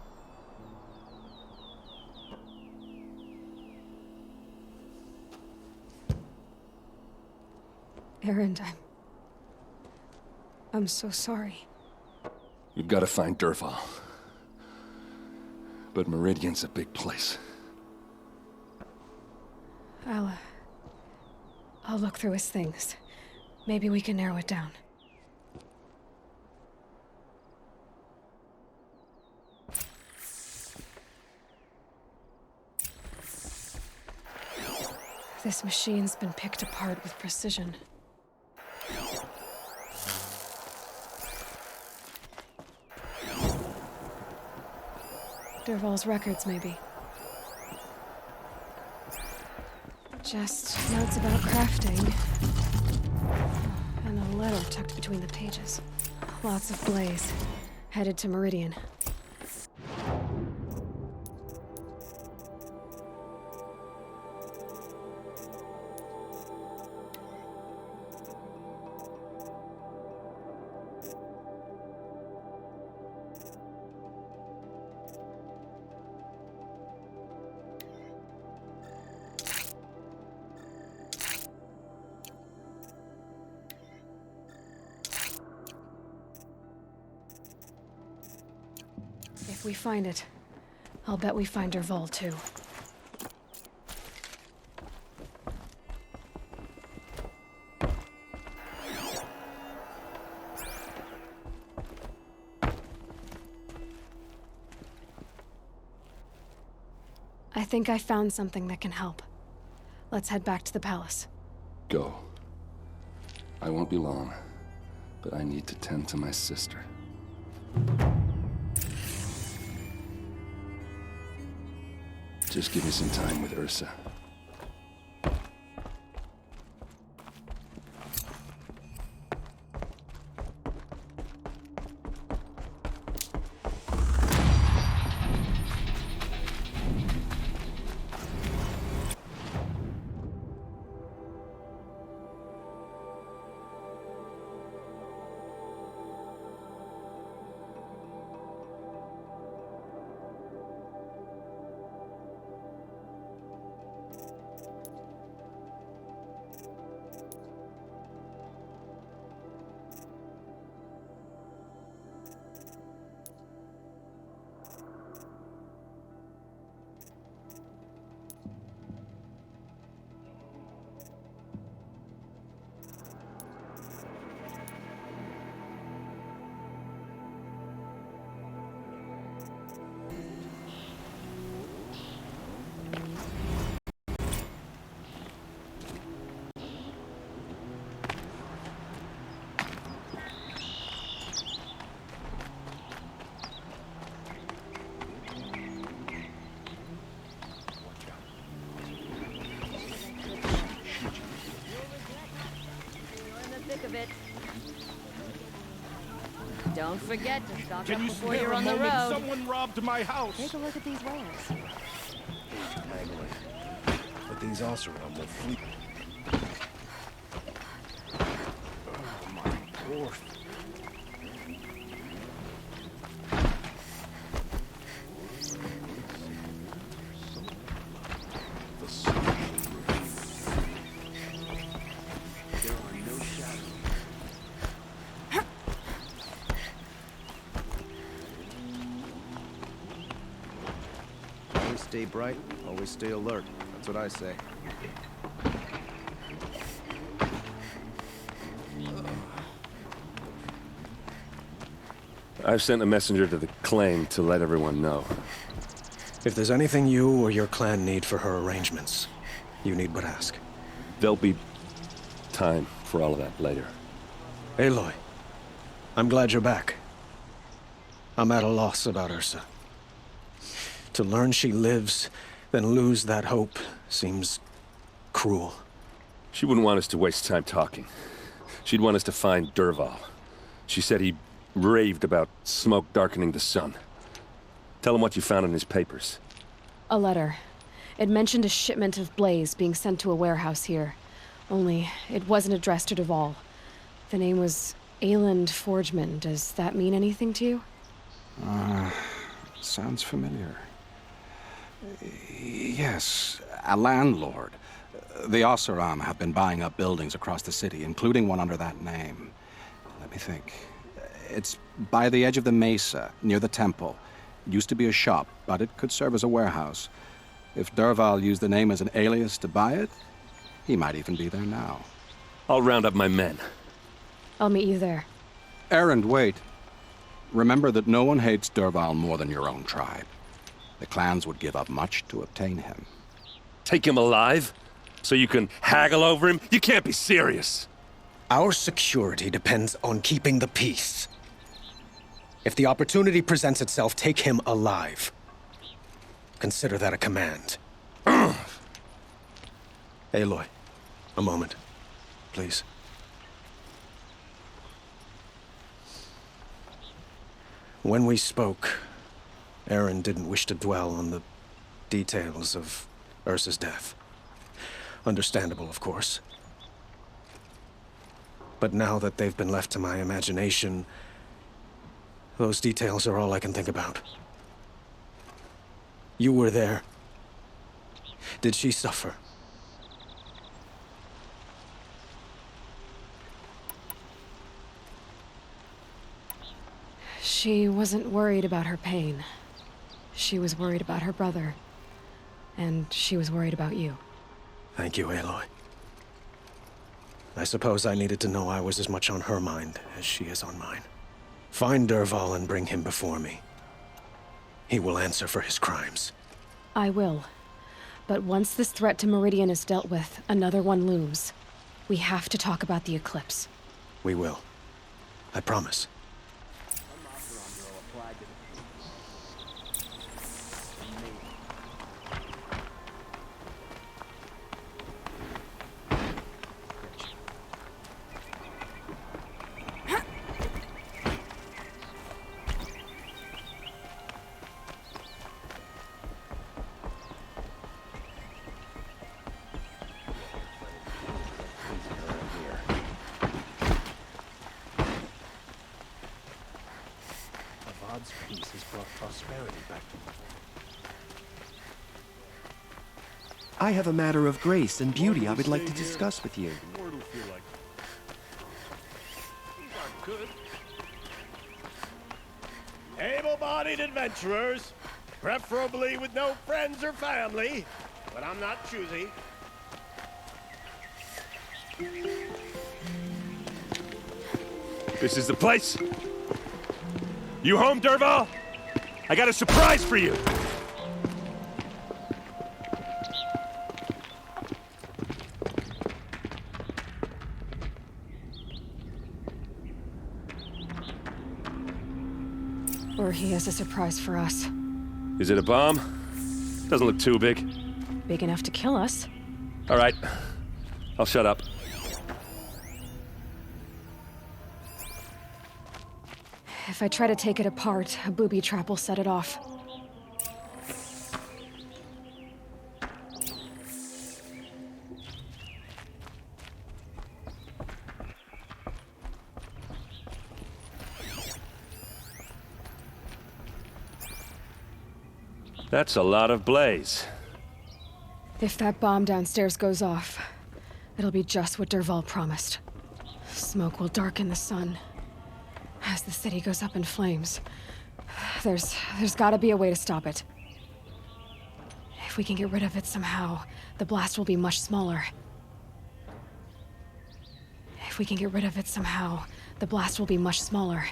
Aaron, I'm so sorry. You've got to find Dervahl. But Meridian's a big place. I'll look through his things. Maybe we can narrow it down. This machine's been picked apart with precision. Dervahl's records, maybe. Just notes about crafting. And a letter tucked between the pages. Lots of blaze. Headed to Meridian. If we find it, I'll bet we find Dervahl too. I think I found something that can help. Let's head back to the palace. Go. I won't be long, but I need to tend to my sister. Just give me some time with Ursa. Don't forget to stock up Can you before spare you're a on the moment? road. Someone robbed my house. Take a look at these wares. But these Oseram will flee. Oh my lord. The sun will reveal. There are no shadows. Always stay bright, always stay alert. That's what I say. I've sent a messenger to the claim to let everyone know. If there's anything you or your clan need for her arrangements, you need but ask. There'll be time for all of that later. Aloy, I'm glad you're back. I'm at a loss about Ursa. To learn she lives, then lose that hope, seems cruel. She wouldn't want us to waste time talking. She'd want us to find Dervahl. She said he raved about smoke darkening the sun. Tell him what you found in his papers. A letter. It mentioned a shipment of blaze being sent to a warehouse here. Only, it wasn't addressed to Dervahl. The name was Ayland Forgeman. Does that mean anything to you? Sounds familiar. Yes, a landlord. The Oseram have been buying up buildings across the city, including one under that name. Let me think. It's by the edge of the mesa, near the temple. It used to be a shop, but it could serve as a warehouse. If Dervahl used the name as an alias to buy it, he might even be there now. I'll round up my men. I'll meet you there. Erend, wait. Remember that no one hates Dervahl more than your own tribe. The clans would give up much to obtain him. Take him alive? So you can haggle over him? You can't be serious. Our security depends on keeping the peace. If the opportunity presents itself, take him alive. Consider that a command. Aloy, a moment, please. When we spoke, Aaron didn't wish to dwell on the details of Ursa's death. Understandable, of course. But now that they've been left to my imagination, those details are all I can think about. You were there. Did she suffer? She wasn't worried about her pain. She was worried about her brother. And she was worried about you. Thank you, Aloy. I suppose I needed to know I was as much on her mind as she is on mine. Find Dervahl and bring him before me. He will answer for his crimes. I will. But once this threat to Meridian is dealt with, another one looms. We have to talk about the eclipse. We will. I promise. God's peace has brought prosperity back to me. I have a matter of grace and beauty I would like to discuss with you. Good. Able-bodied adventurers, preferably with no friends or family, but I'm not choosy. This is the place. You home, Dervahl? I got a surprise for you. Or he has a surprise for us. Is it a bomb? Doesn't look too big. Big enough to kill us. All right. I'll shut up. If I try to take it apart, a booby trap will set it off. That's a lot of blaze. If that bomb downstairs goes off, it'll be just what Dervahl promised. Smoke will darken the sun. As the city goes up in flames, there's gotta be a way to stop it. If we can get rid of it somehow, the blast will be much smaller. If we can get rid of it somehow, the blast will be much smaller.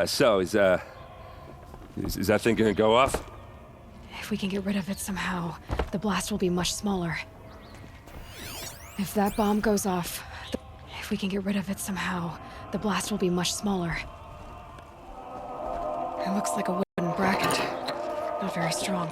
So, is that thing gonna go off? If we can get rid of it somehow, the blast will be much smaller. If that bomb goes off, if we can get rid of it somehow, the blast will be much smaller. It looks like a wooden bracket. Not very strong.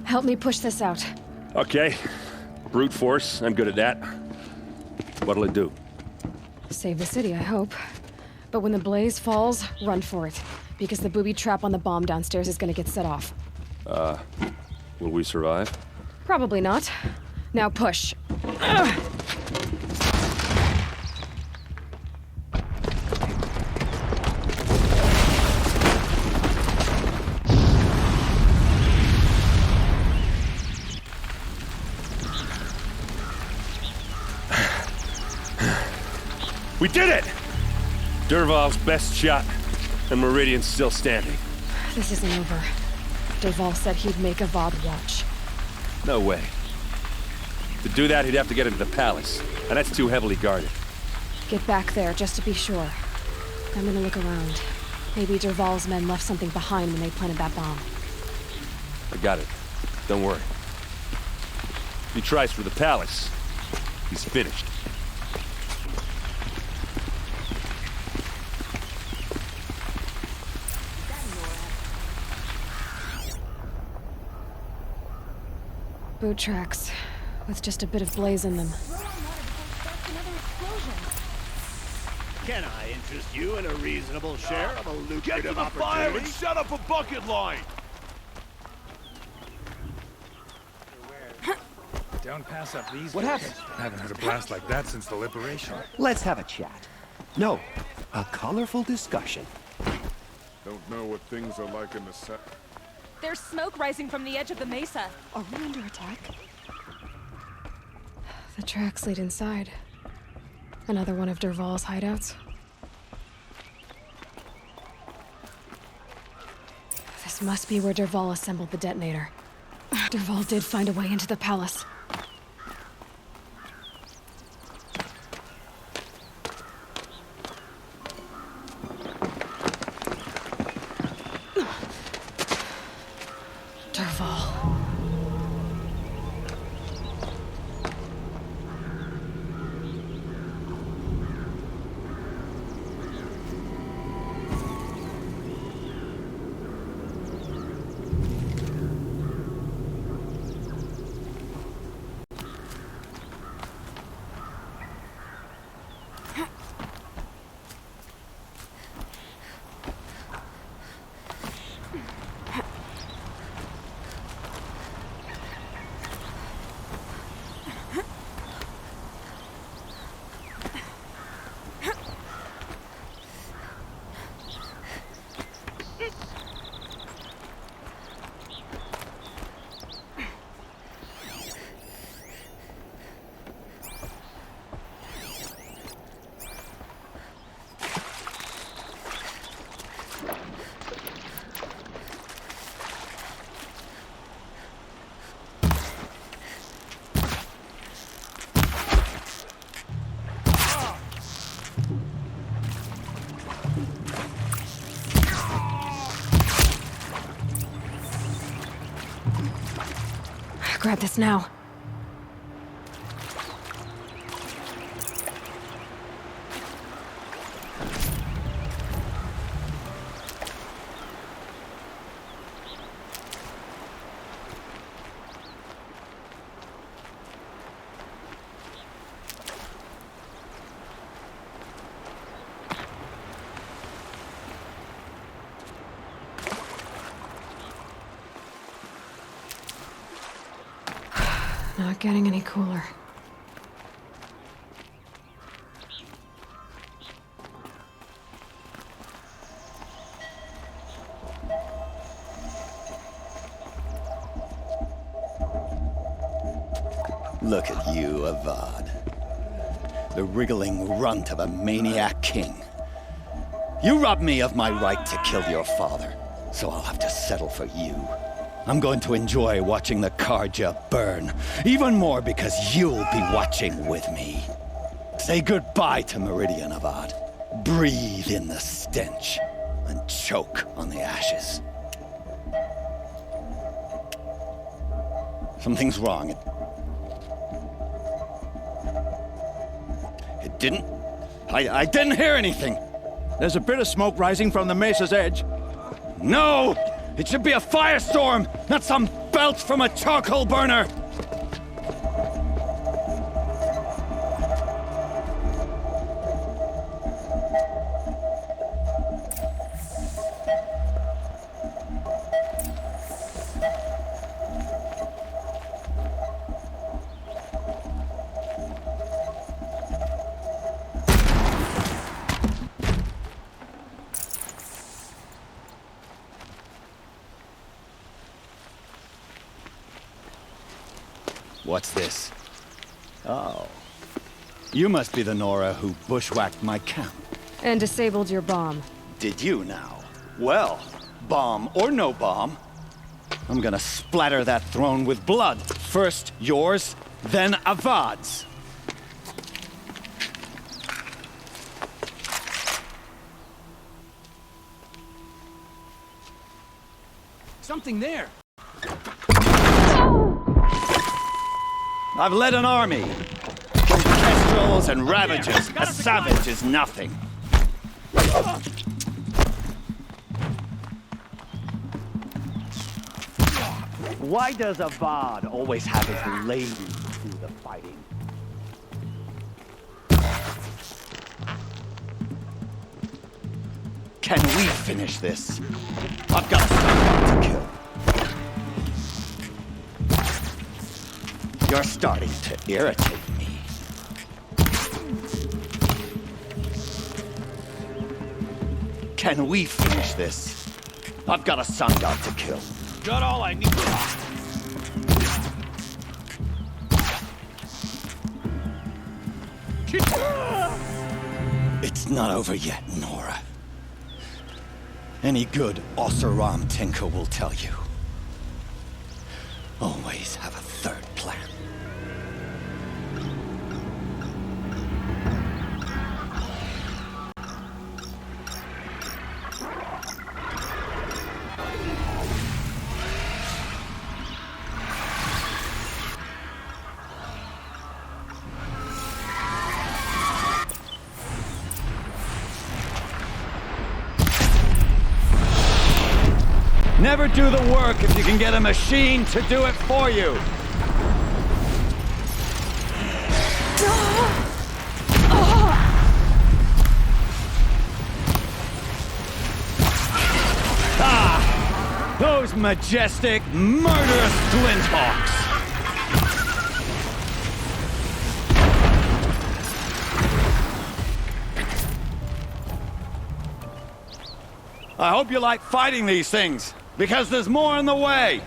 Help me push this out. Okay. Brute force, I'm good at that. What'll it do? Save the city, I hope. But when the blaze falls, run for it. Because the booby trap on the bomb downstairs is gonna get set off. Will we survive? Probably not. Now push. Ugh. We did it! Dervahl's best shot, and Meridian's still standing. This isn't over. Dervahl said he'd make a VOD watch. No way. To do that, he'd have to get into the palace, and that's too heavily guarded. Get back there, just to be sure. I'm gonna look around. Maybe Dervahl's men left something behind when they planted that bomb. I got it. Don't worry. If he tries for the palace, he's finished. Boot tracks, with just a bit of blaze in them. Can I interest you in a reasonable share of a lucrative Get to the opportunity? fire and set up a bucket line! Don't pass up these. What happened? I haven't heard a blast like that since the liberation. Let's have a chat. No, a colorful discussion. Don't know what things are like in the set. There's smoke rising from the edge of the mesa. Are we under attack? The tracks lead inside. Another one of Dervahl's hideouts. This must be where Dervahl assembled the detonator. Dervahl did find a way into the palace. grab this now. Not getting any cooler. Look at you, Avad. The wriggling runt of a maniac king. You robbed me of my right to kill your father, so I'll have to settle for you. I'm going to enjoy watching the Karja burn, even more because you'll be watching with me. Say goodbye to Meridian, Avad. Breathe in the stench, and choke on the ashes. Something's wrong. It didn't... I didn't hear anything. There's a bit of smoke rising from the mesa's edge. No! It should be a firestorm, not some belch from a charcoal burner! What's this? Oh. You must be the Nora who bushwhacked my camp. And disabled your bomb. Did you now? Well, bomb or no bomb, I'm gonna splatter that throne with blood. First yours, then Avad's. Something there. I've led an army. Against kestrels and ravagers, a savage is nothing. Why does Avad always have his lady do the fighting? Can we finish this? I've got someone to kill. You're starting to irritate me. Can we finish this? I've got a sun god to kill. Got all I need. It's not over yet, Nora. Any good Oseram tinker will tell you. Always have a third plan. Never do the work if you can get a machine to do it for you. Ah! Those majestic, murderous glinthawks! I hope you like fighting these things. Because there's more in the way!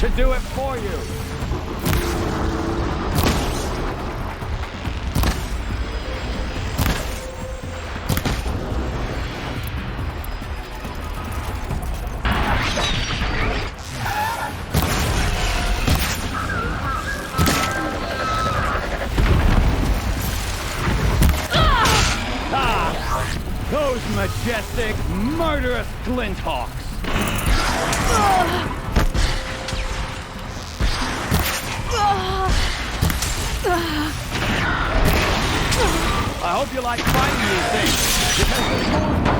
to do it for you. Those majestic, murderous glinthawks! I hope you like fighting these things, because they're going away.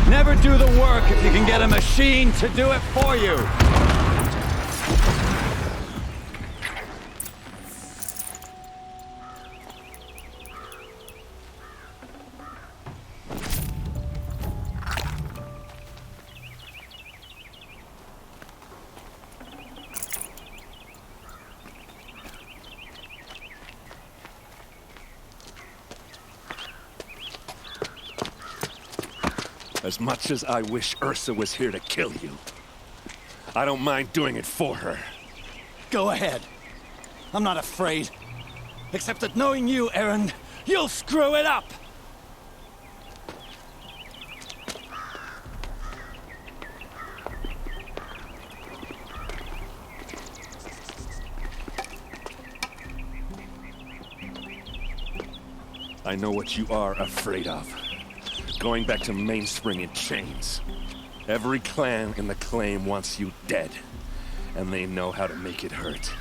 Never do the work if you can get a machine to do it for you. As much as I wish Ursa was here to kill you, I don't mind doing it for her. Go ahead. I'm not afraid. Except that knowing you, Aaron, you'll screw it up! I know what you are afraid of. Going back to Mainspring in chains. Every clan in the claim wants you dead. And they know how to make it hurt.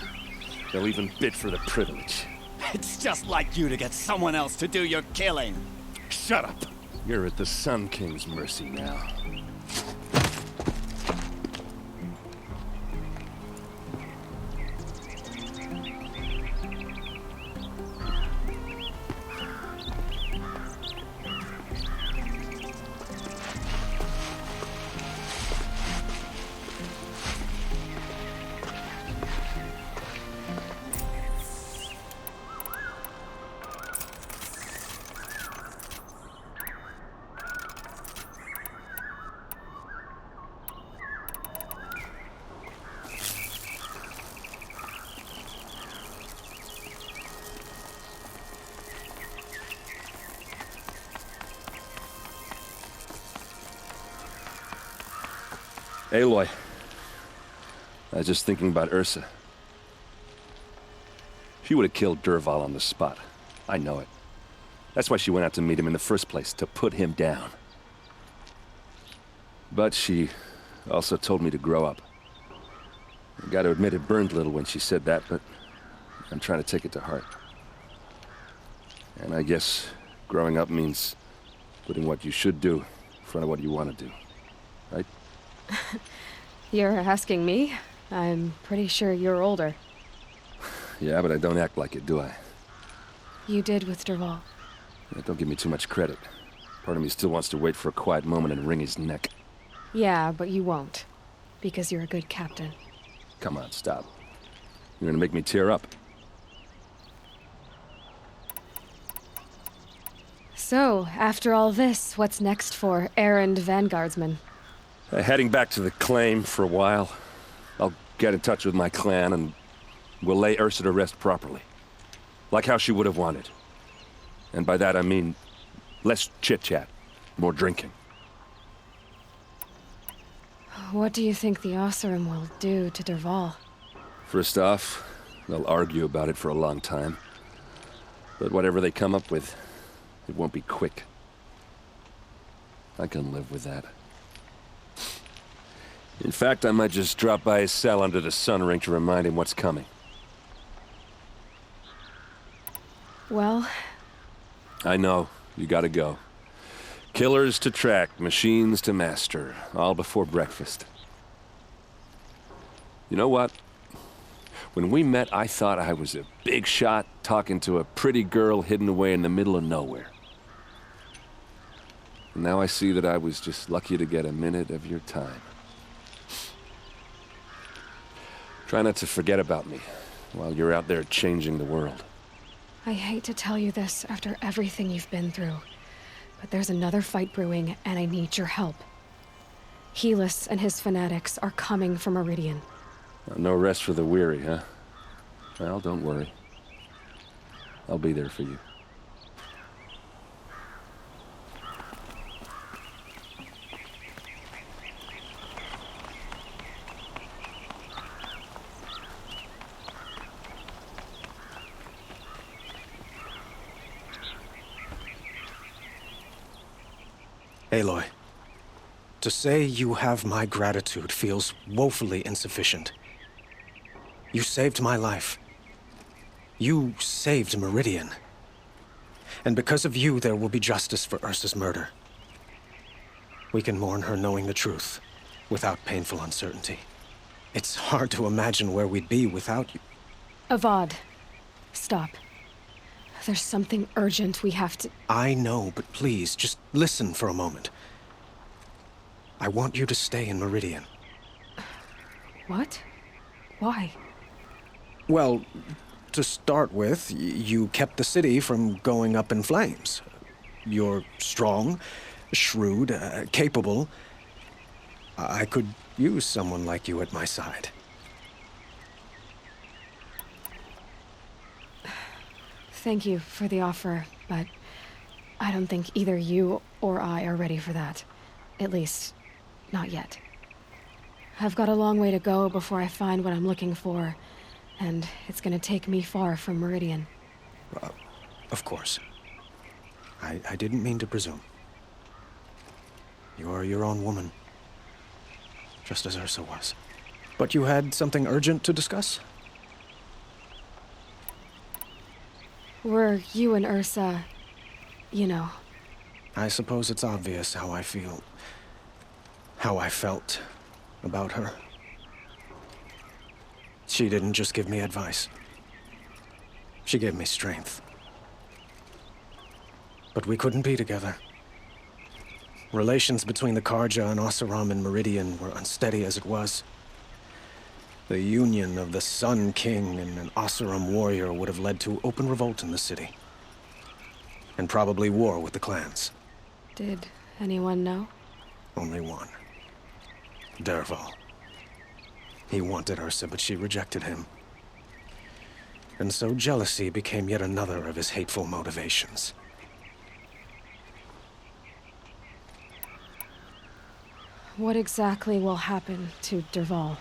They'll even bid for the privilege. It's just like you to get someone else to do your killing. Shut up! You're at the Sun King's mercy now. Aloy, I was just thinking about Ursa. She would have killed Dervahl on the spot. I know it. That's why she went out to meet him in the first place, to put him down. But she also told me to grow up. I gotta admit it burned a little when she said that, but I'm trying to take it to heart. And I guess growing up means putting what you should do in front of what you want to do, right? You're asking me? I'm pretty sure you're older. Yeah, but I don't act like it, do I? You did with Dervahl. Yeah, don't give me too much credit. Part of me still wants to wait for a quiet moment and wring his neck. Yeah, but you won't. Because you're a good captain. Come on, stop. You're gonna make me tear up. So, after all this, what's next for errand vanguardsman? Heading back to the claim for a while. I'll get in touch with my clan and we'll lay Ursa to rest properly. Like how she would have wanted. And by that I mean less chit-chat, more drinking. What do you think the Oseram will do to Dervahl? First off, they'll argue about it for a long time. But whatever they come up with, it won't be quick. I can live with that. In fact, I might just drop by his cell under the sun ring to remind him what's coming. Well... I know. You gotta go. Killers to track, machines to master. All before breakfast. You know what? When we met, I thought I was a big shot talking to a pretty girl hidden away in the middle of nowhere. And now I see that I was just lucky to get a minute of your time. Try not to forget about me while you're out there changing the world. I hate to tell you this after everything you've been through, but there's another fight brewing, and I need your help. Helis and his fanatics are coming for Meridian. No rest for the weary, huh? Well, don't worry. I'll be there for you. Aloy, to say you have my gratitude feels woefully insufficient. You saved my life. You saved Meridian. And because of you, there will be justice for Ursa's murder. We can mourn her knowing the truth, without painful uncertainty. It's hard to imagine where we'd be without you. Avad, stop. There's something urgent we have to... I know, but please, just listen for a moment. I want you to stay in Meridian. What? Why? Well, to start with, you kept the city from going up in flames. You're strong, shrewd, capable. I could use someone like you at my side. Thank you for the offer, but I don't think either you or I are ready for that. At least, not yet. I've got a long way to go before I find what I'm looking for, and it's gonna take me far from Meridian. Of course. I didn't mean to presume. You are your own woman, just as Ursa was. But you had something urgent to discuss? Were you and Ursa, you know... I suppose it's obvious how I feel. How I felt about her. She didn't just give me advice. She gave me strength. But we couldn't be together. Relations between the Karja and Oseram and Meridian were unsteady as it was. The union of the Sun King and an Oseram warrior would have led to open revolt in the city. And probably war with the clans. Did anyone know? Only one. Dervahl. He wanted Ursa, but she rejected him. And so jealousy became yet another of his hateful motivations. What exactly will happen to Dervahl?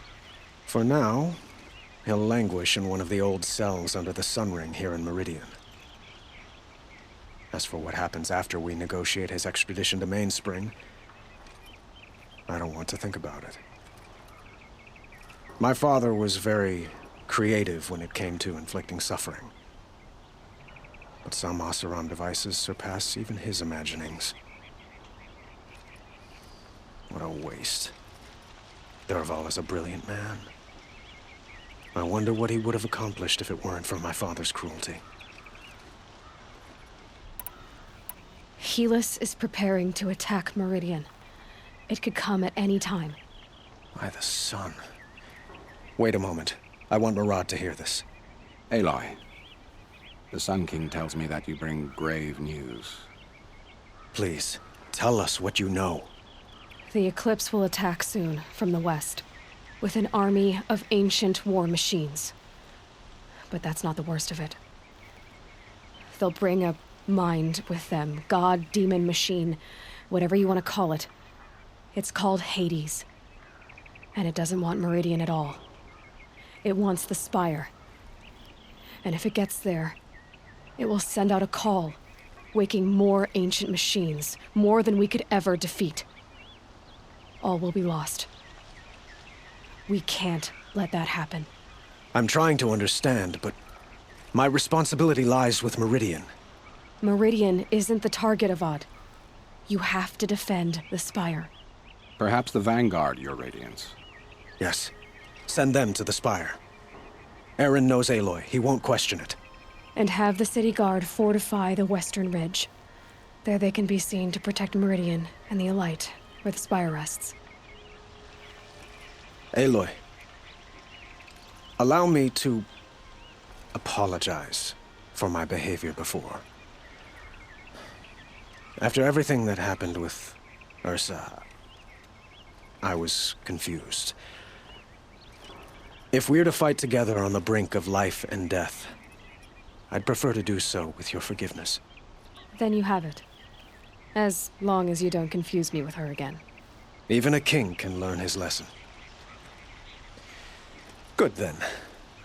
For now, he'll languish in one of the old cells under the Sun Ring here in Meridian. As for what happens after we negotiate his extradition to Mainspring, I don't want to think about it. My father was very creative when it came to inflicting suffering. But some Oseram devices surpass even his imaginings. What a waste. Dervahl is a brilliant man. I wonder what he would have accomplished if it weren't for my father's cruelty. Helis is preparing to attack Meridian. It could come at any time. By the sun. Wait a moment. I want Murad to hear this. Aloy, the Sun King tells me that you bring grave news. Please, tell us what you know. The Eclipse will attack soon, from the west, with an army of ancient war machines. But that's not the worst of it. They'll bring a mind with them, god, demon, machine, whatever you want to call it. It's called Hades. And it doesn't want Meridian at all. It wants the Spire. And if it gets there, it will send out a call, waking more ancient machines, more than we could ever defeat. All will be lost. We can't let that happen. I'm trying to understand, but my responsibility lies with Meridian. Meridian isn't the target, Avad. You have to defend the Spire. Perhaps the Vanguard, Your Radiance. Yes. Send them to the Spire. Eren knows Aloy. He won't question it. And have the city guard fortify the western ridge. There they can be seen to protect Meridian and the Elite, where the Spire rests. Aloy, allow me to apologize for my behavior before. After everything that happened with Ursa, I was confused. If we're to fight together on the brink of life and death, I'd prefer to do so with your forgiveness. Then you have it. As long as you don't confuse me with her again. Even a king can learn his lesson. Good then.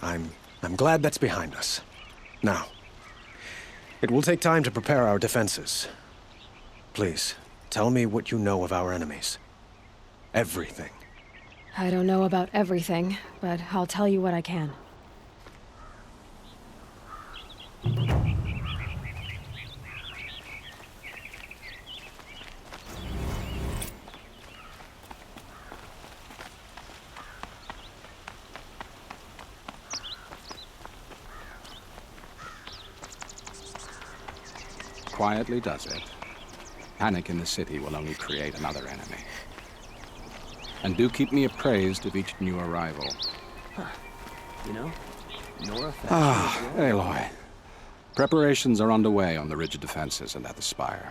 I'm glad that's behind us. Now, it will take time to prepare our defenses. Please, tell me what you know of our enemies. Everything. I don't know about everything, but I'll tell you what I can. Quietly does it. Panic in the city will only create another enemy. And do keep me appraised of each new arrival. Huh. You know, Nora Aloy. Preparations are underway on the ridge defenses and at the spire.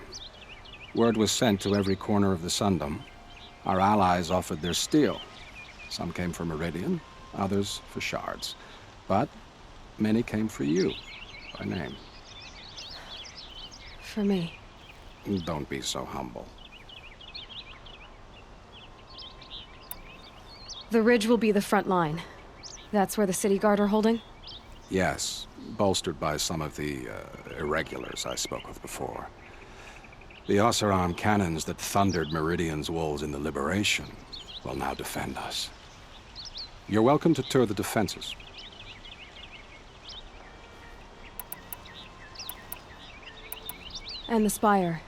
Word was sent to every corner of the Sundom. Our allies offered their steel. Some came for Meridian, others for shards. But many came for you, by name. For me. Don't be so humble. The ridge will be the front line. That's where the city guard are holding? Yes, bolstered by some of the irregulars I spoke of before. The Oseram cannons that thundered Meridian's walls in the Liberation will now defend us. You're welcome to tour the defenses. And the spire.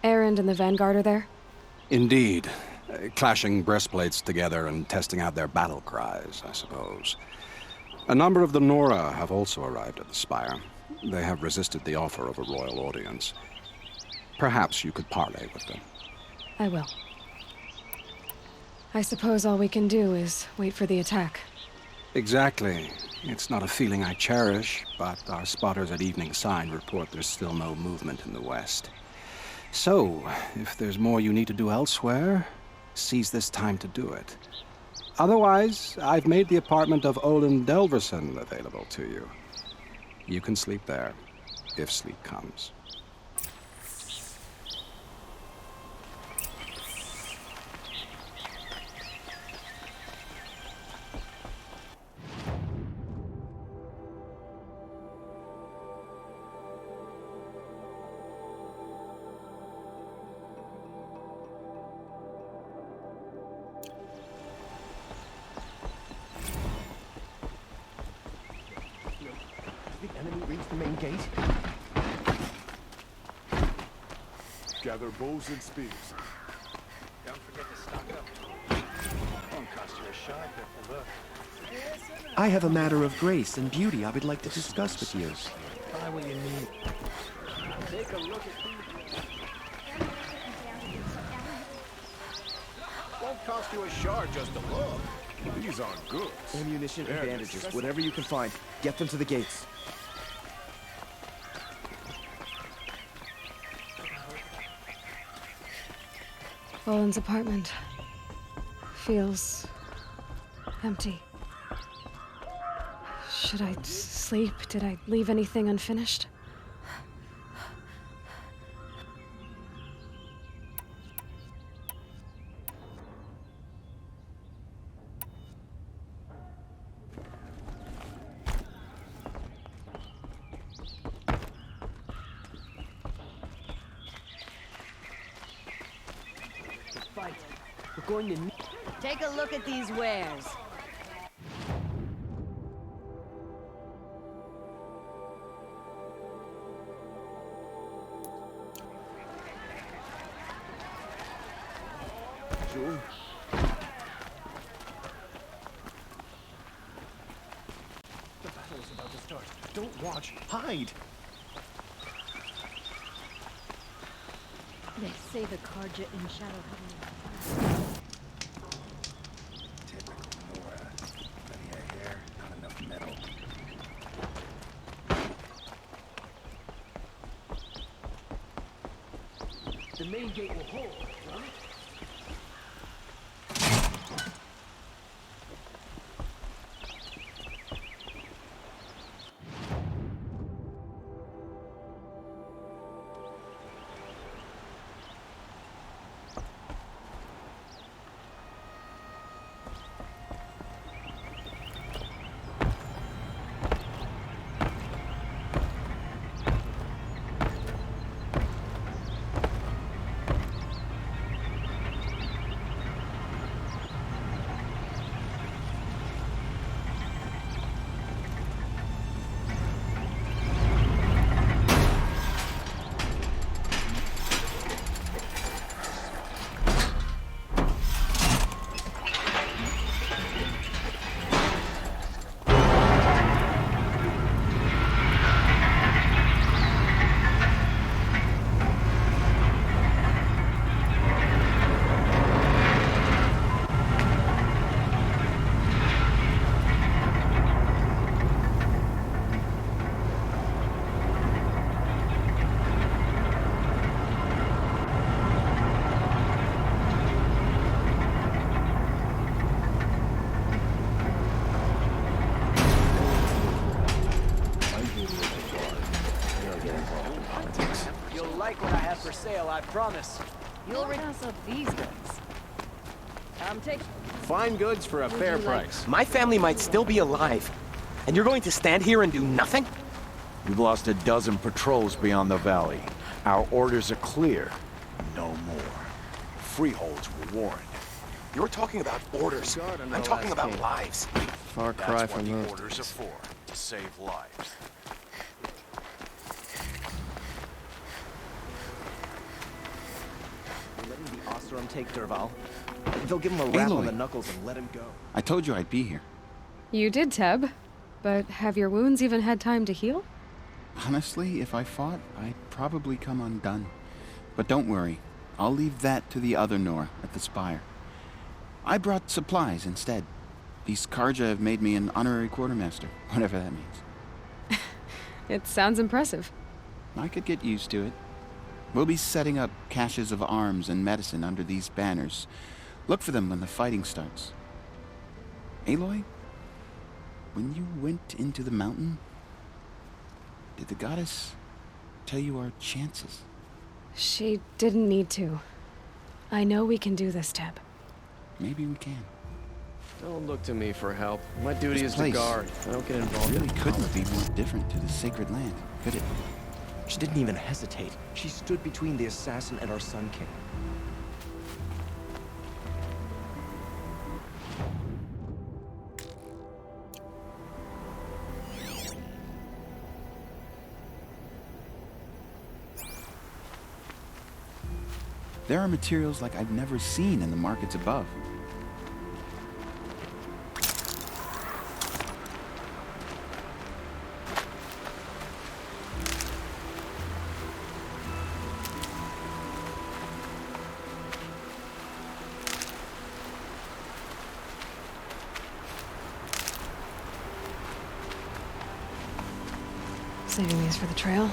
Erend and the Vanguard are there? Indeed. Clashing breastplates together and testing out their battle cries, I suppose. A number of the Nora have also arrived at the spire. They have resisted the offer of a royal audience. Perhaps you could parley with them. I will. I suppose all we can do is wait for the attack. Exactly. It's not a feeling I cherish, but our spotters at Evening Sign report there's still no movement in the west. So, if there's more you need to do elsewhere, seize this time to do it. Otherwise, I've made the apartment of Olin Delverson available to you. You can sleep there, if sleep comes. The main gate. Gather bows and spears. Don't forget to stock up. Won't cost you a shot if you look. I have a matter of grace and beauty I would like to discuss with you. Buy what you need. Take a look at these. Won't cost you a shard just to look. These are goods. Ammunition and bandages, whatever you can find. Get them to the gates. Olin's apartment feels empty. Should I sleep? Did I leave anything unfinished? We're going to take a look at these wares. Sure. The battle is about to start. Don't watch. Hide. They say the Karja in Shadow Heaven. Typical Nora. Plenty of hair, not enough metal. The main gate will hold, won't it? You'll like what I have for sale, I promise. You'll pass up these goods. Take. Fine goods for a fair price. My family might still be alive. And you're going to stand here and do nothing? We've lost a dozen patrols beyond the valley. Our orders are clear. No more. Freeholds were warned. You're talking about orders. I'm talking about lives. Far cry That's from what those. the orders are for. To save lives. Letting the Oseram take Derval. They'll give him a rap on the knuckles and let him go. I told you I'd be here. You did, Teb. But have your wounds even had time to heal? Honestly, if I fought, I'd probably come undone. But don't worry. I'll leave that to the other Nora at the Spire. I brought supplies instead. These Karja have made me an honorary quartermaster, whatever that means. It sounds impressive. I could get used to it. We'll be setting up caches of arms and medicine under these banners. Look for them when the fighting starts. Aloy, when you went into the mountain, did the goddess tell you our chances? She didn't need to. I know we can do this, Teb. Maybe we can. Don't look to me for help. My duty This is to place guard. I don't get involved really in couldn't be more different to the sacred land, could it? She didn't even hesitate. She stood between the assassin and our Sun King. There are materials like I've never seen in the markets above. Saving these for the trail.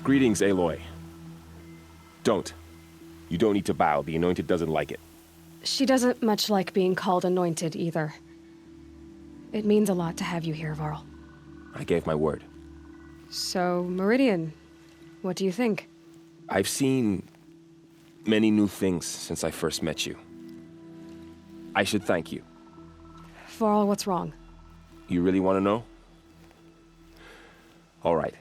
Greetings, Aloy. Don't. You don't need to bow. The Anointed doesn't like it. She doesn't much like being called Anointed, either. It means a lot to have you here, Varl. I gave my word. So, Meridian, what do you think? I've seen many new things since I first met you. I should thank you. Varl, what's wrong? You really want to know? All right.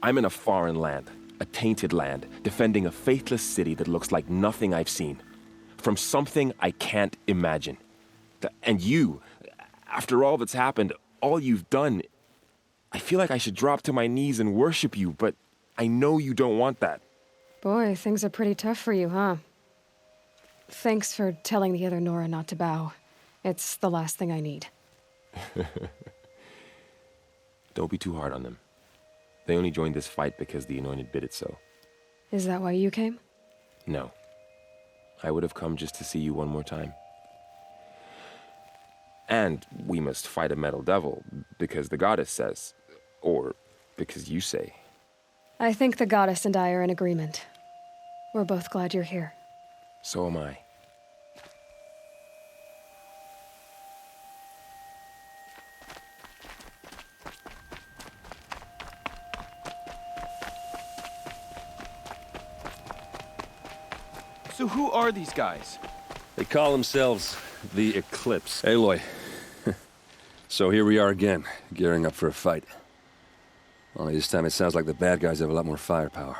I'm in a foreign land, a tainted land, defending a faithless city that looks like nothing I've seen. From something I can't imagine. And you, after all that's happened, all you've done, I feel like I should drop to my knees and worship you, but I know you don't want that. Boy, things are pretty tough for you, huh? Thanks for telling the other Nora not to bow. It's the last thing I need. Don't be too hard on them. They only joined this fight because the Anointed bid it so. Is that why you came? No. I would have come just to see you one more time. And we must fight a metal devil, because the goddess says. Or because you say. I think the goddess and I are in agreement. We're both glad you're here. So am I. So who are these guys? They call themselves the Eclipse. Aloy. So here we are again, gearing up for a fight. Only this time it sounds like the bad guys have a lot more firepower.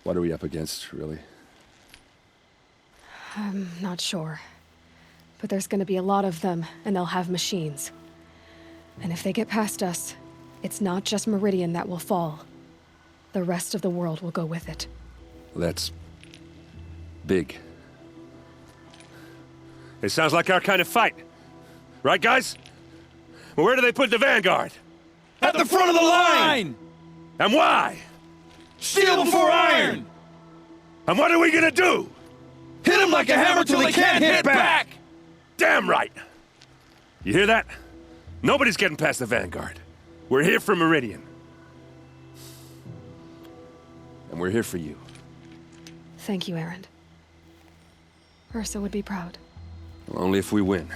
What are we up against, really? I'm not sure. But there's gonna be a lot of them, and they'll have machines. And if they get past us, it's not just Meridian that will fall. The rest of the world will go with it. That's big. It sounds like our kind of fight. Right, guys? Well, where do they put the Vanguard? At the front of the line! And why? Steel before iron! And what are we gonna do? Hit them like a hammer till they can't hit back! Damn right! You hear that? Nobody's getting past the Vanguard. We're here for Meridian. And we're here for you. Thank you, Erend. Ursa would be proud. Well, only if we win.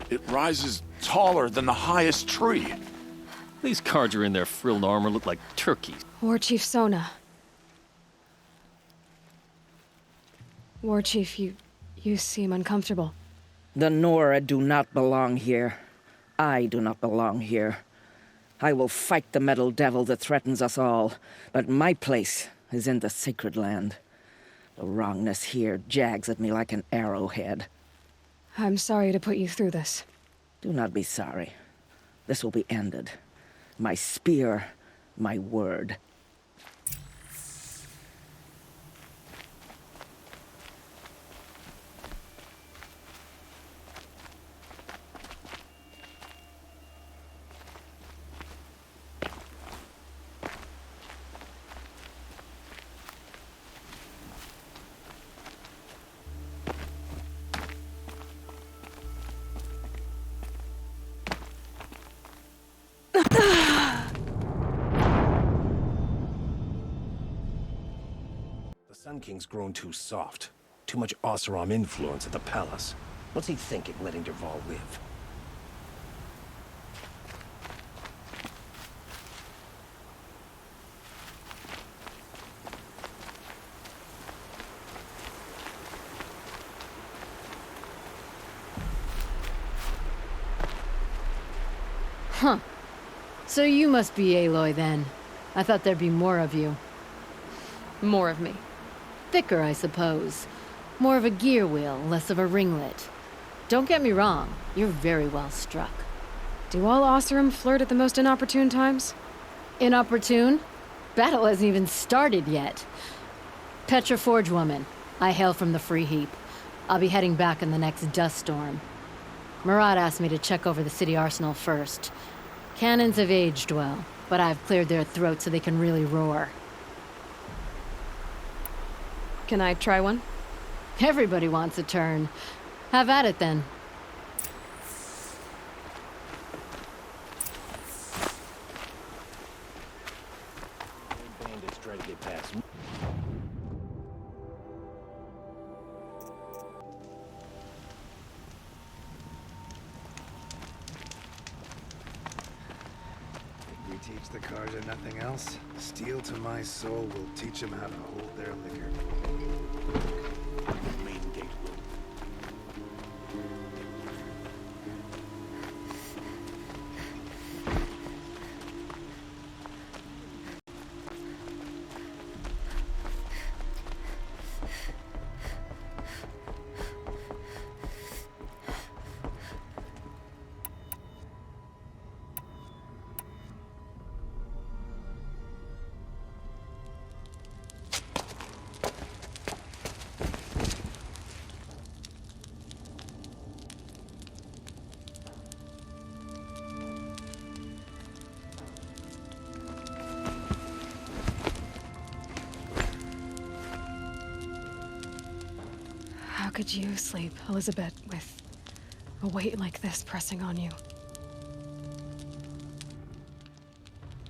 It rises taller than the highest tree. These Carja in their frilled armor look like turkeys. War Chief Sona. War Chief, you seem uncomfortable. The Nora do not belong here. I do not belong here. I will fight the metal devil that threatens us all, but my place is in the sacred land. The wrongness here jags at me like an arrowhead. I'm sorry to put you through this. Do not be sorry. This will be ended. My spear, my word. The Sun King's grown too soft. Too much Oseram influence at the palace. What's he thinking, letting Dervahl live? Huh. So you must be Aloy then. I thought there'd be more of you. More of me. Thicker, I suppose. More of a gear wheel, less of a ringlet. Don't get me wrong, you're very well struck. Do all Oseram flirt at the most inopportune times? Inopportune? Battle hasn't even started yet. Petra Forge woman. I hail from the Free Heap. I'll be heading back in the next dust storm. Marat asked me to check over the city arsenal first. Cannons have aged well, but I've cleared their throats so they can really roar. Can I try one? Everybody wants a turn. Have at it, then. Bandits try to get past. We teach the Carja nothing else. Steel to my soul will teach them how to hold their liquor. Main gate will. How could you sleep, Elizabeth, with a weight like this pressing on you?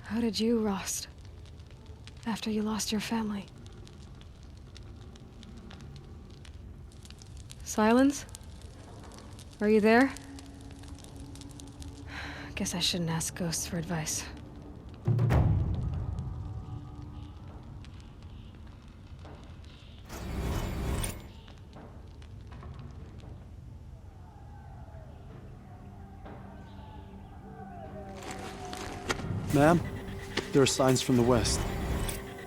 How did you, Rost, after you lost your family? Silence? Are you there? Guess I shouldn't ask ghosts for advice. Ma'am, there are signs from the west.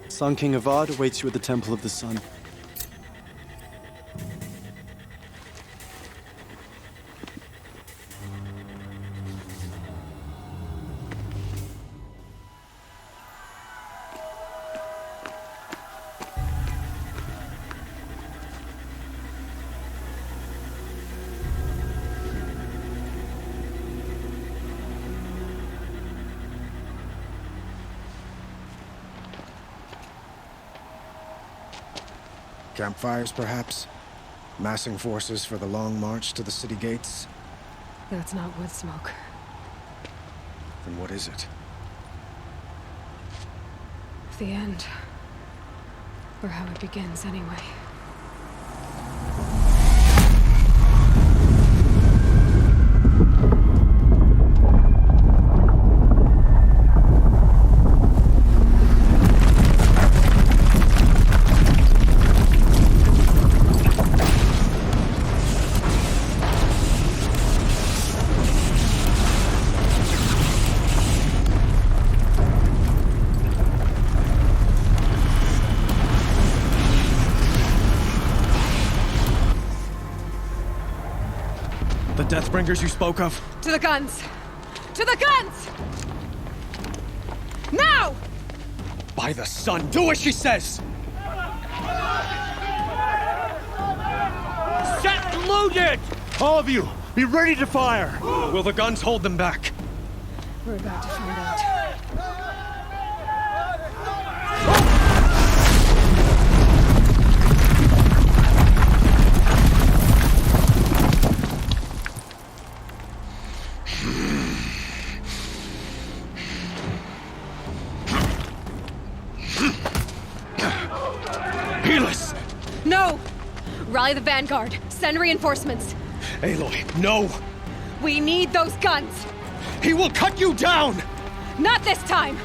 Sun King Avad awaits you at the Temple of the Sun. Campfires, perhaps? Massing forces for the long march to the city gates? That's not wood smoke. Then what is it? The end. Or how it begins, anyway. Deathbringers you spoke of? To the guns! To the guns! Now! By the sun, do as she says! Set loaded! All of you, be ready to fire! Will the guns hold them back? We're about to find out. No! Rally the vanguard. Send reinforcements. Aloy, no! We need those guns! He will cut you down! Not this time!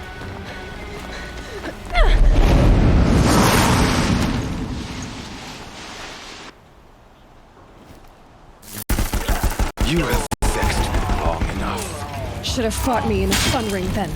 You have vexed me long enough. Should have fought me in a fun ring then.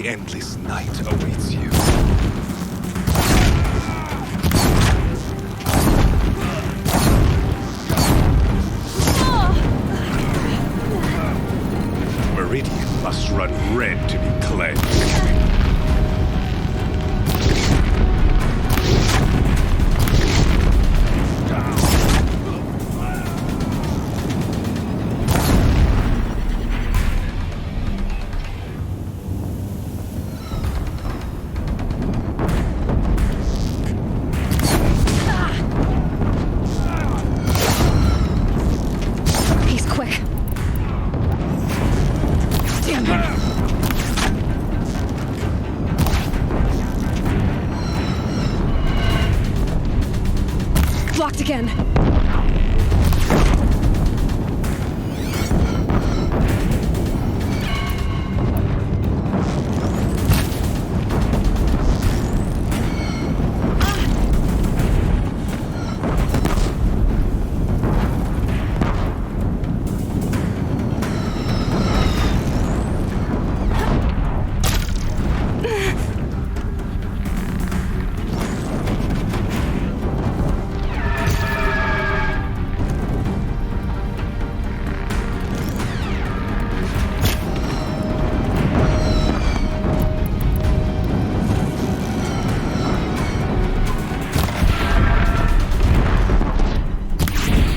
The endless night awaits you. Meridian must run red to be cleansed. He's quick. Damn him. Blocked again.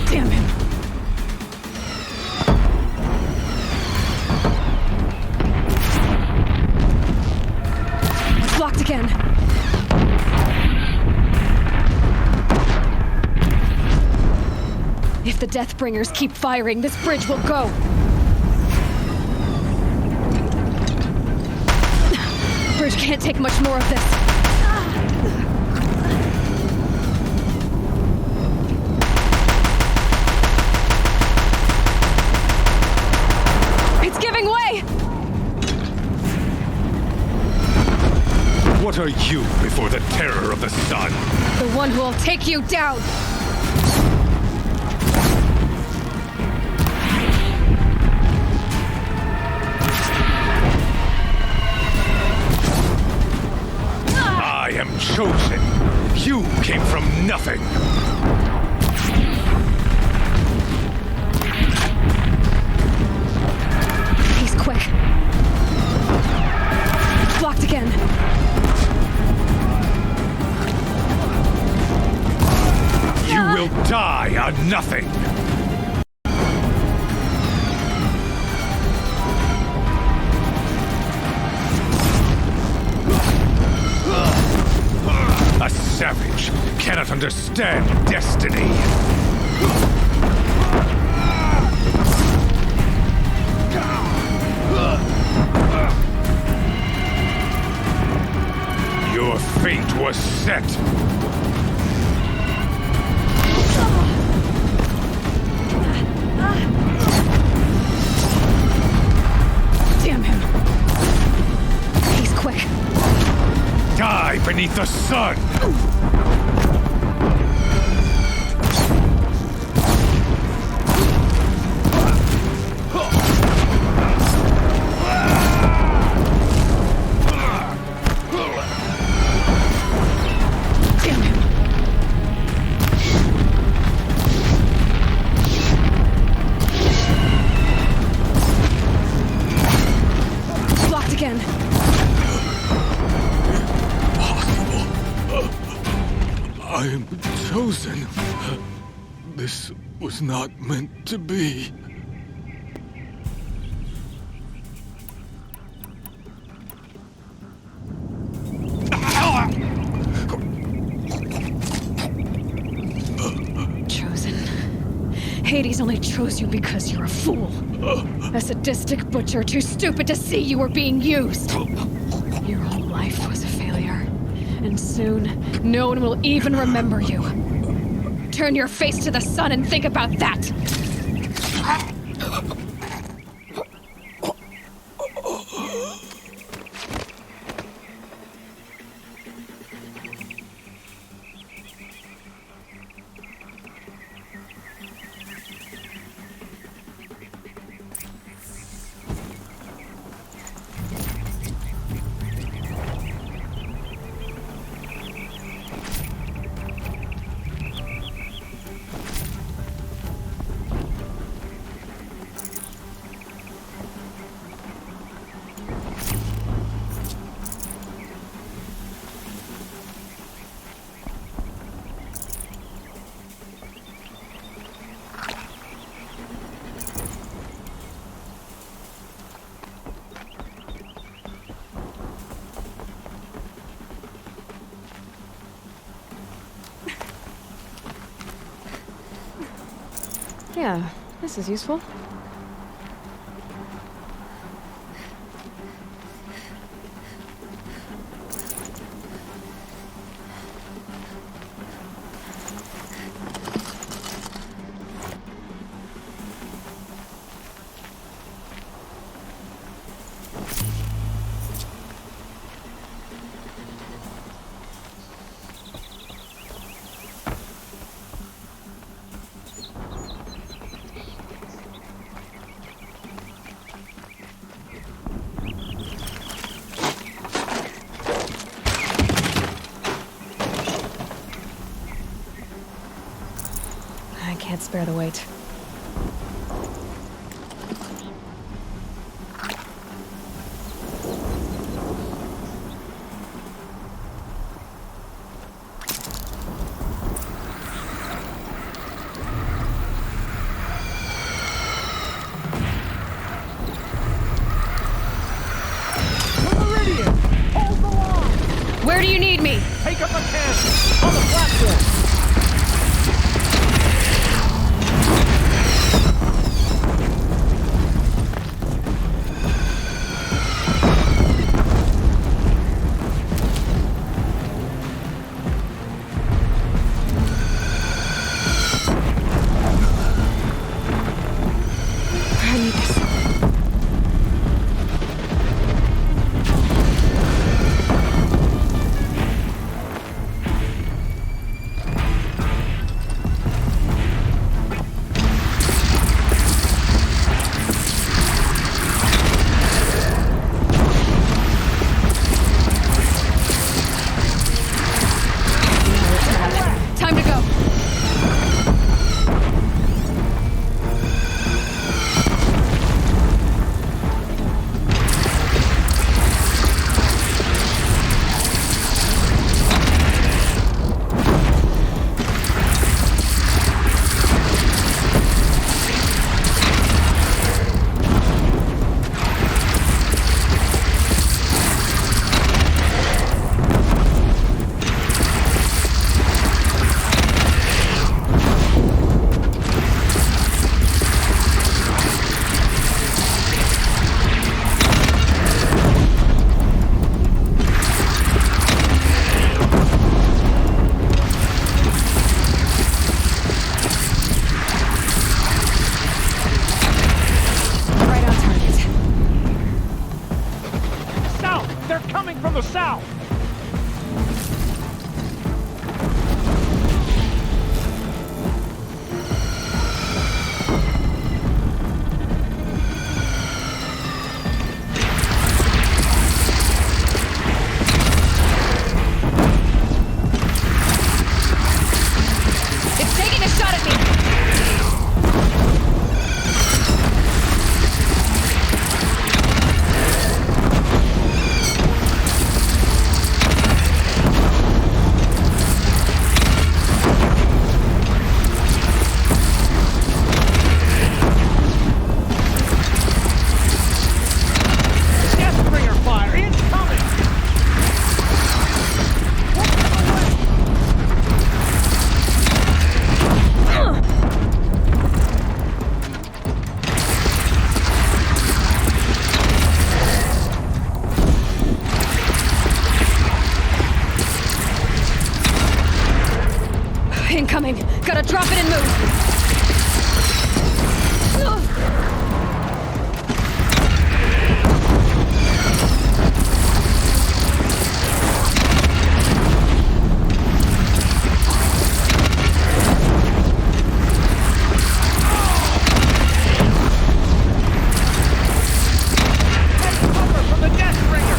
Damn him. It's blocked again. If the Deathbringers keep firing, this bridge will go. Bridge can't take much more of this. It's giving way! What are you before the terror of the sun? The one who will take you down! I am chosen. You came from nothing. He's quick. Blocked again. You will die on nothing. A savage cannot understand destiny. Your fate was set. Damn him. He's quick. Die beneath the sun. Damn him. Blocked again. I am chosen. This was not meant to be. Chosen. Hades only chose you because you're a fool. A sadistic butcher too stupid to see you were being used. Your whole life was a failure. And soon, no one will even remember you. Turn your face to the sun and think about that! Yeah, this is useful. I can't spare the weight. Where do you need me? Take up a cannon on the platform. I need this. Time to go. South! They're coming from the south! It's taking a shot at me! Deathbringer fire! Incoming! Incoming! Gotta drop it and move! Cover from the Deathbringer!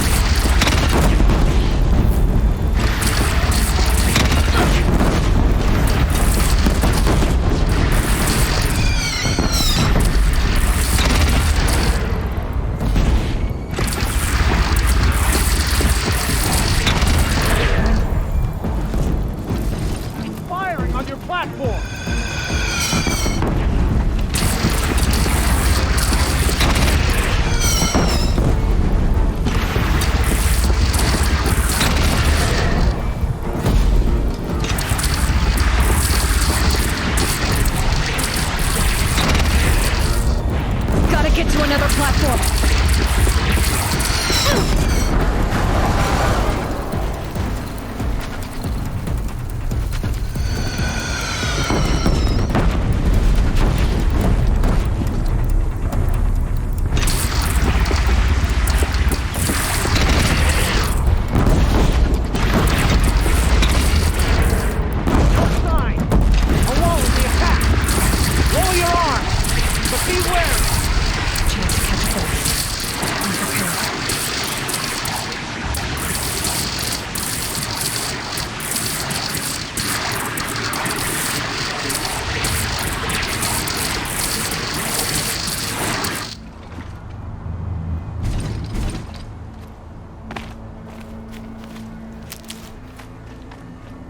to another platform.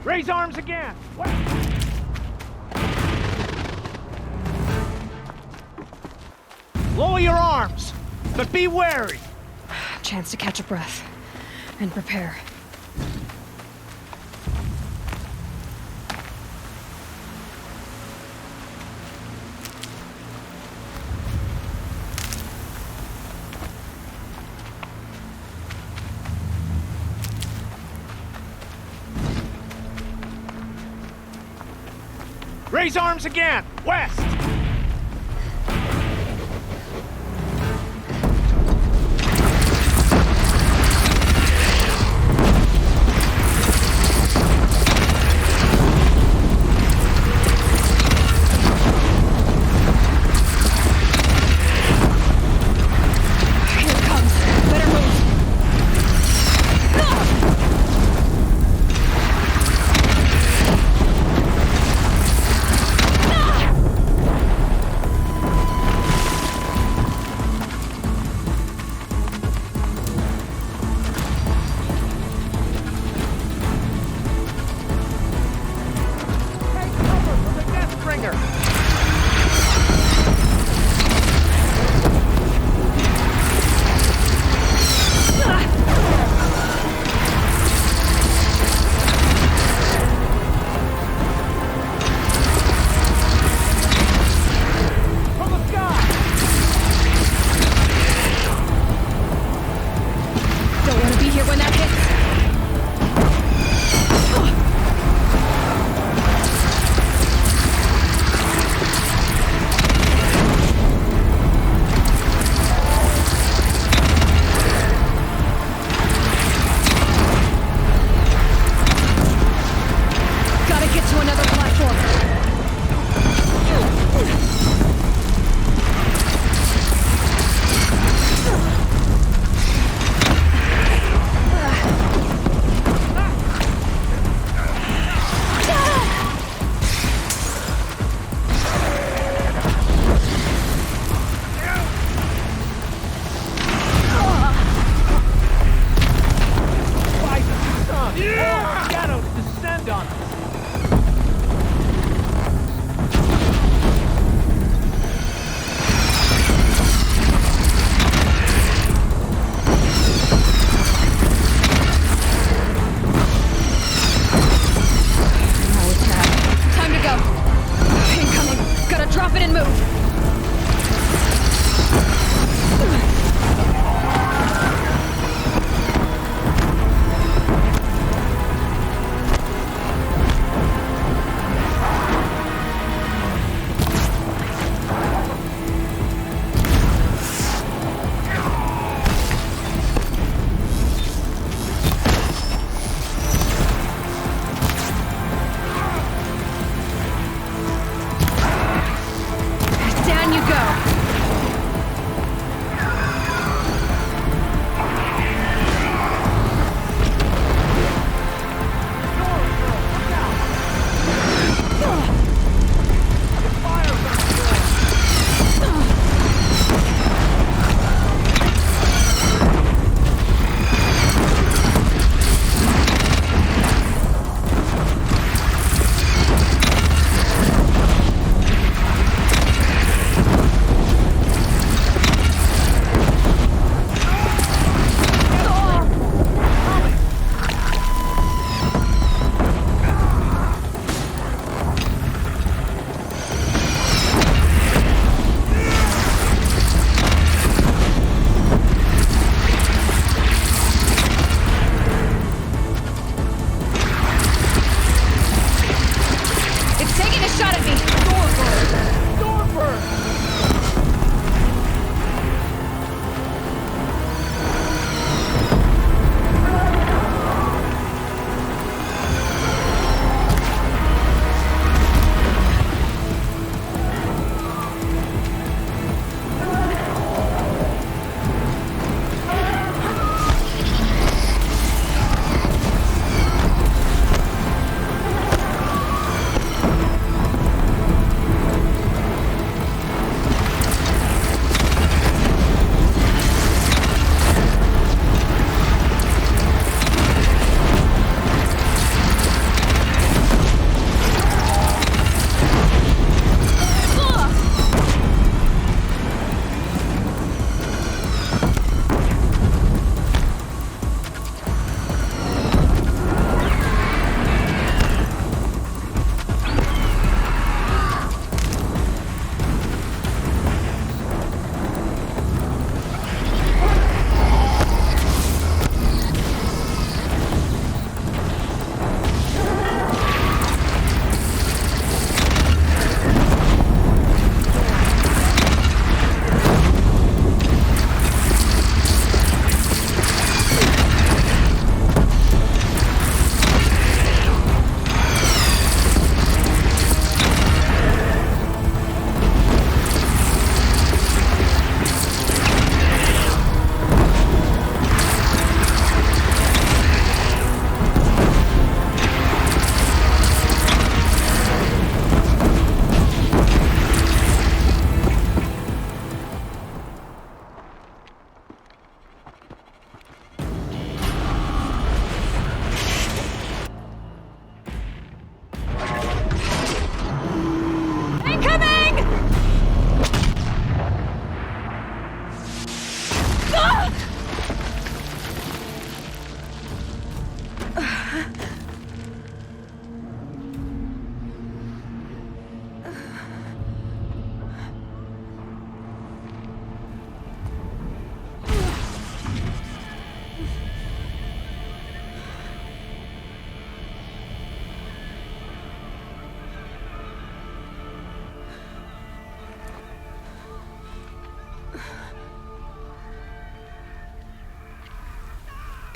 Raise arms again! What? Lower your arms, but be wary! Chance to catch a breath and prepare. Raise arms again! West!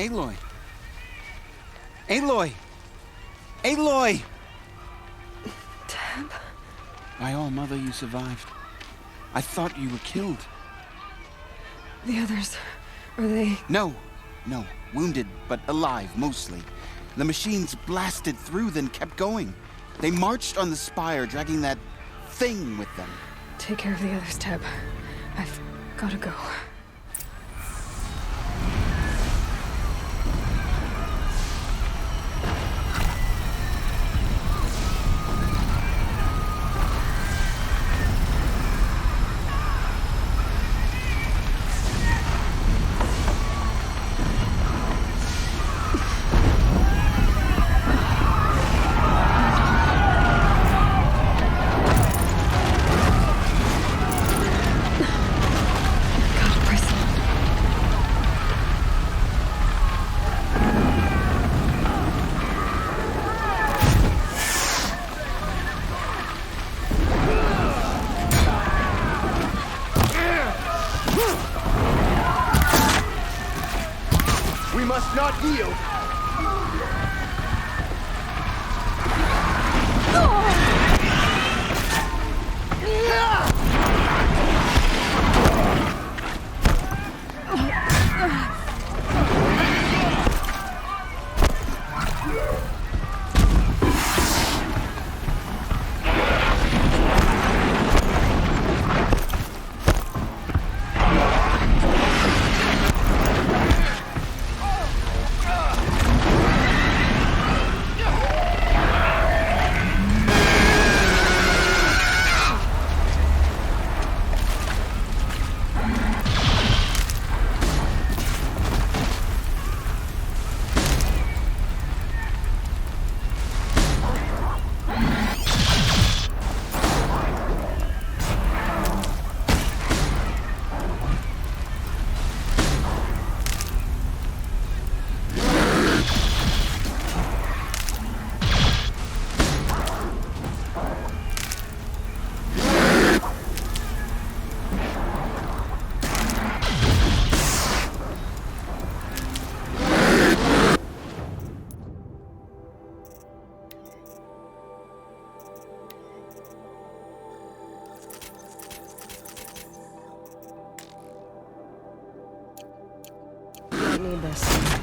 Aloy! Aloy! Aloy! Tab? By all, Mother, you survived. I thought you were killed. The others, are they... No. Wounded, but alive, mostly. The machines blasted through, then kept going. They marched on the spire, dragging that thing with them. Take care of the others, Tab. I've gotta go. We must not yield. Need this.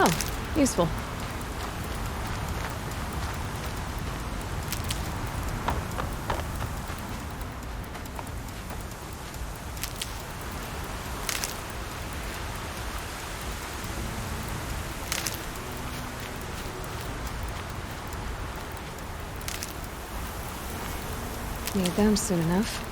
Oh, useful. Need them soon enough.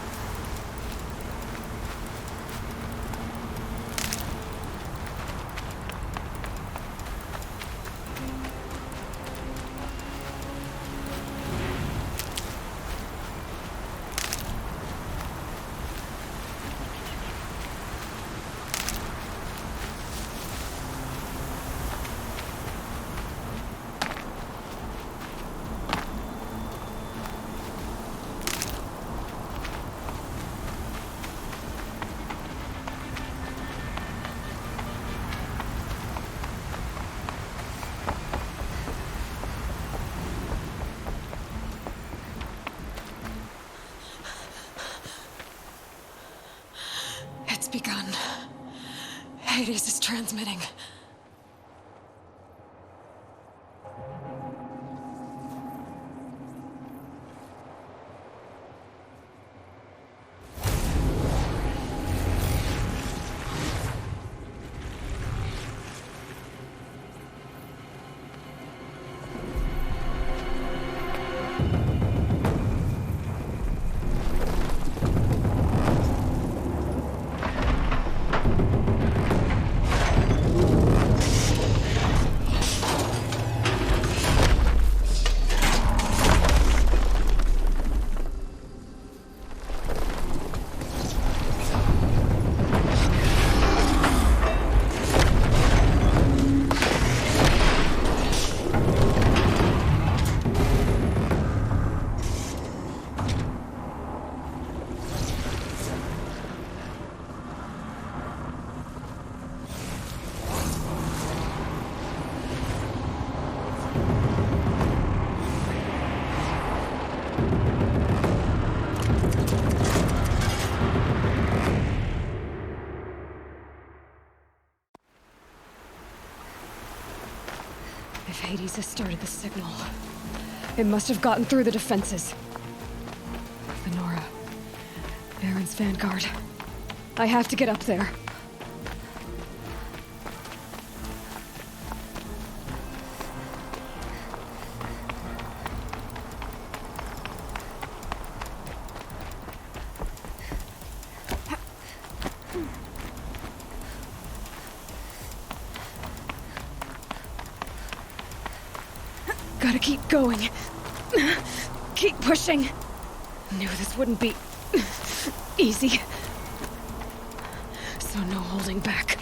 It's begun. Hades is transmitting. Hades has started the signal. It must have gotten through the defenses. Venora. Baron's vanguard. I have to get up there. Gotta keep going. Keep pushing. Knew this wouldn't be easy. So no holding back.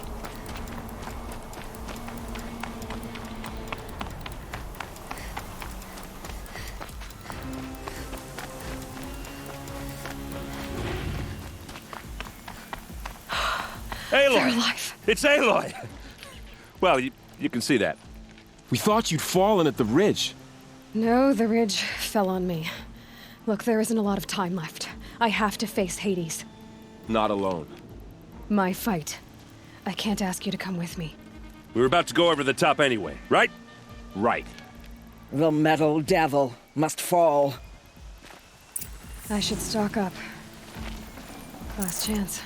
Aloy! They're alive. It's Aloy! Well, you can see that. We thought you'd fallen at the ridge. No, the ridge fell on me. Look, there isn't a lot of time left. I have to face Hades. Not alone. My fight. I can't ask you to come with me. We were about to go over the top anyway, right? Right. The metal devil must fall. I should stock up. Last chance.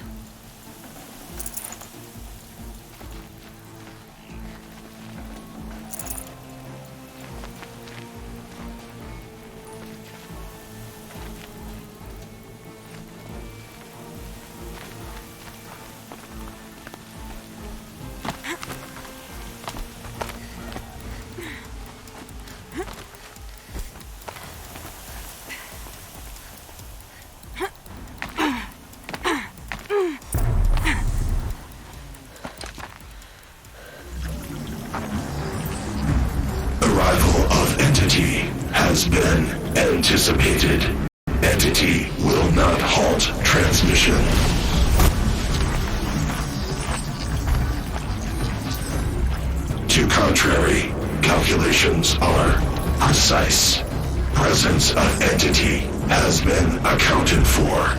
Has been anticipated. Entity will not halt transmission. To contrary, calculations are precise. Presence of entity has been accounted for.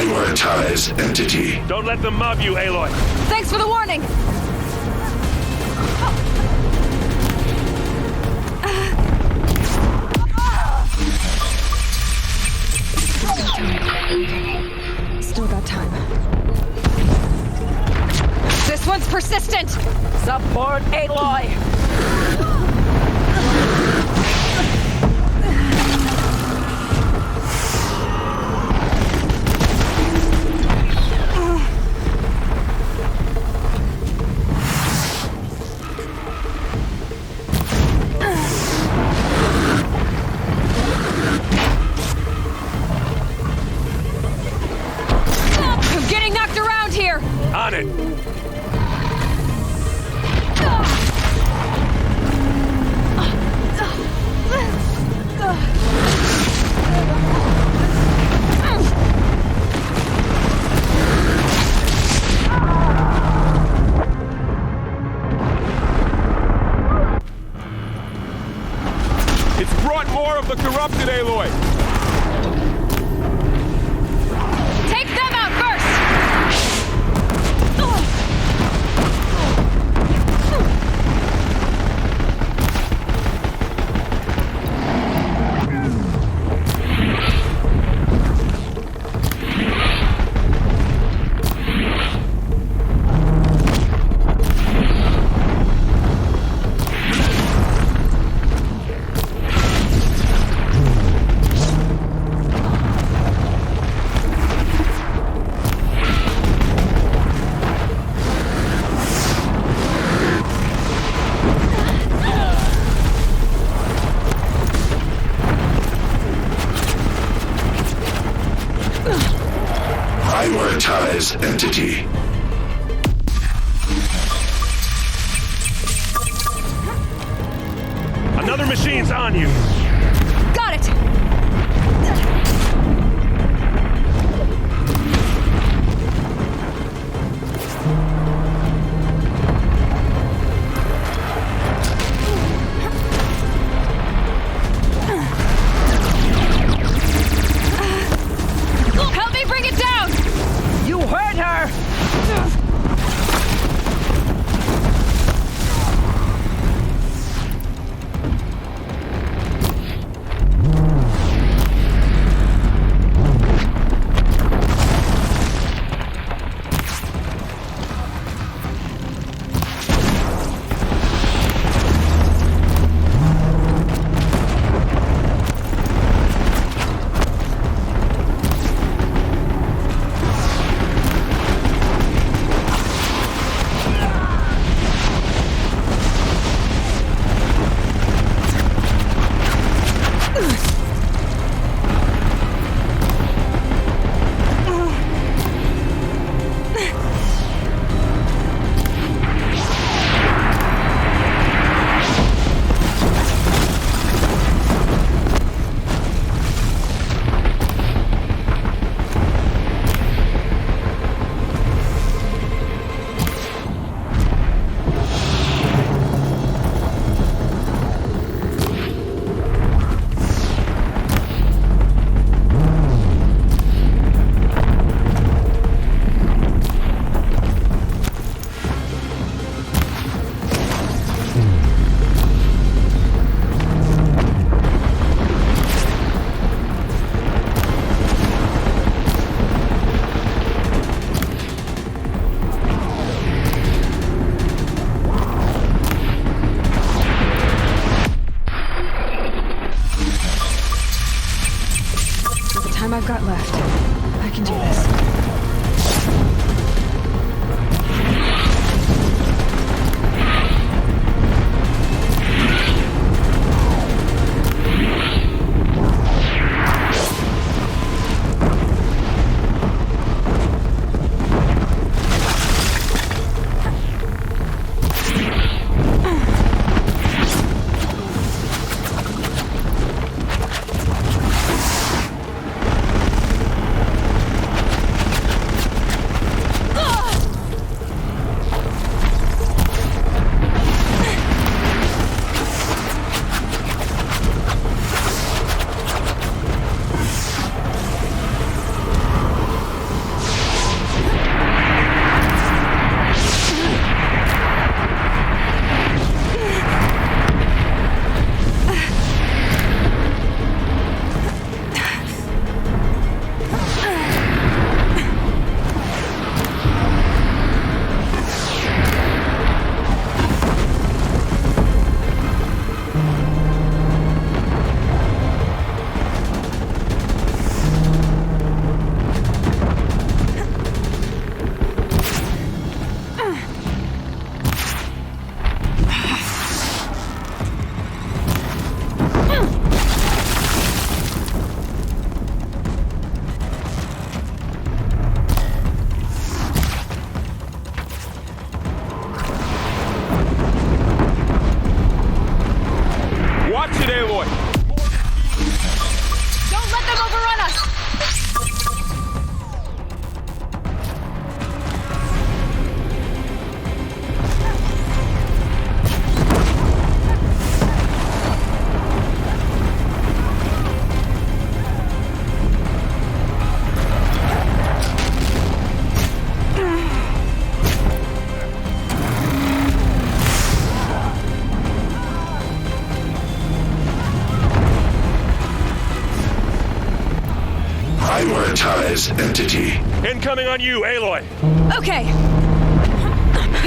Prioritize entity. Don't let them mob you, Aloy. Thanks for the warning! Still got time. This one's persistent! Support Aloy! I'm getting knocked around here! On it! It's brought more of the corrupted, Aloy! Take them out first! Prioritize entity. Another machine's on you! Got it! Help me bring it down! You heard her! Time I've got left. I can do this. Prioritize entity. Incoming on you, Aloy. Okay.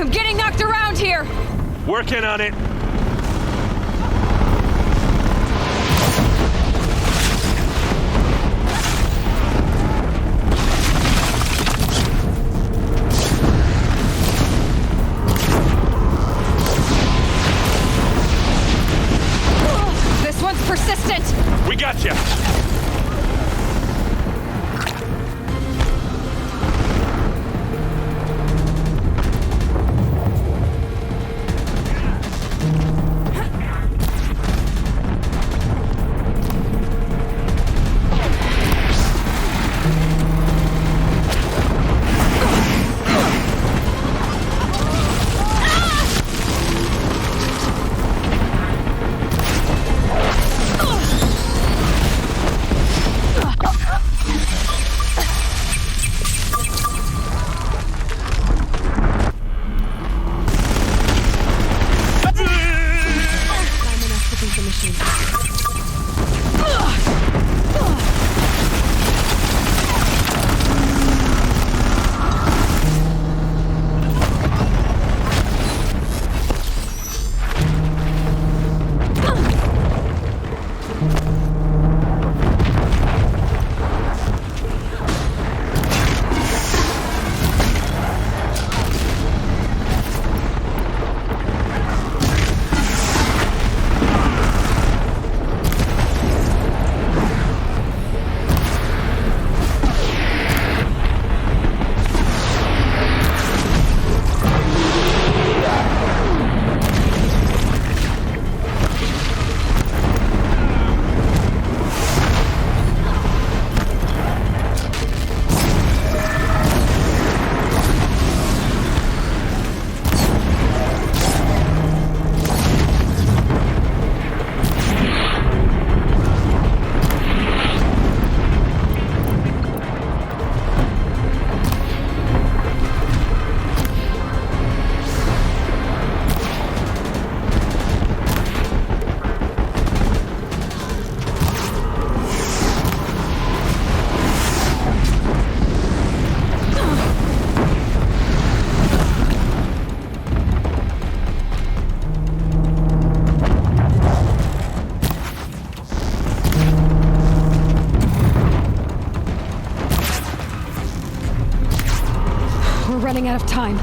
I'm getting knocked around here. Working on it. This one's persistent. We got you. Running out of time.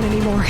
Anymore.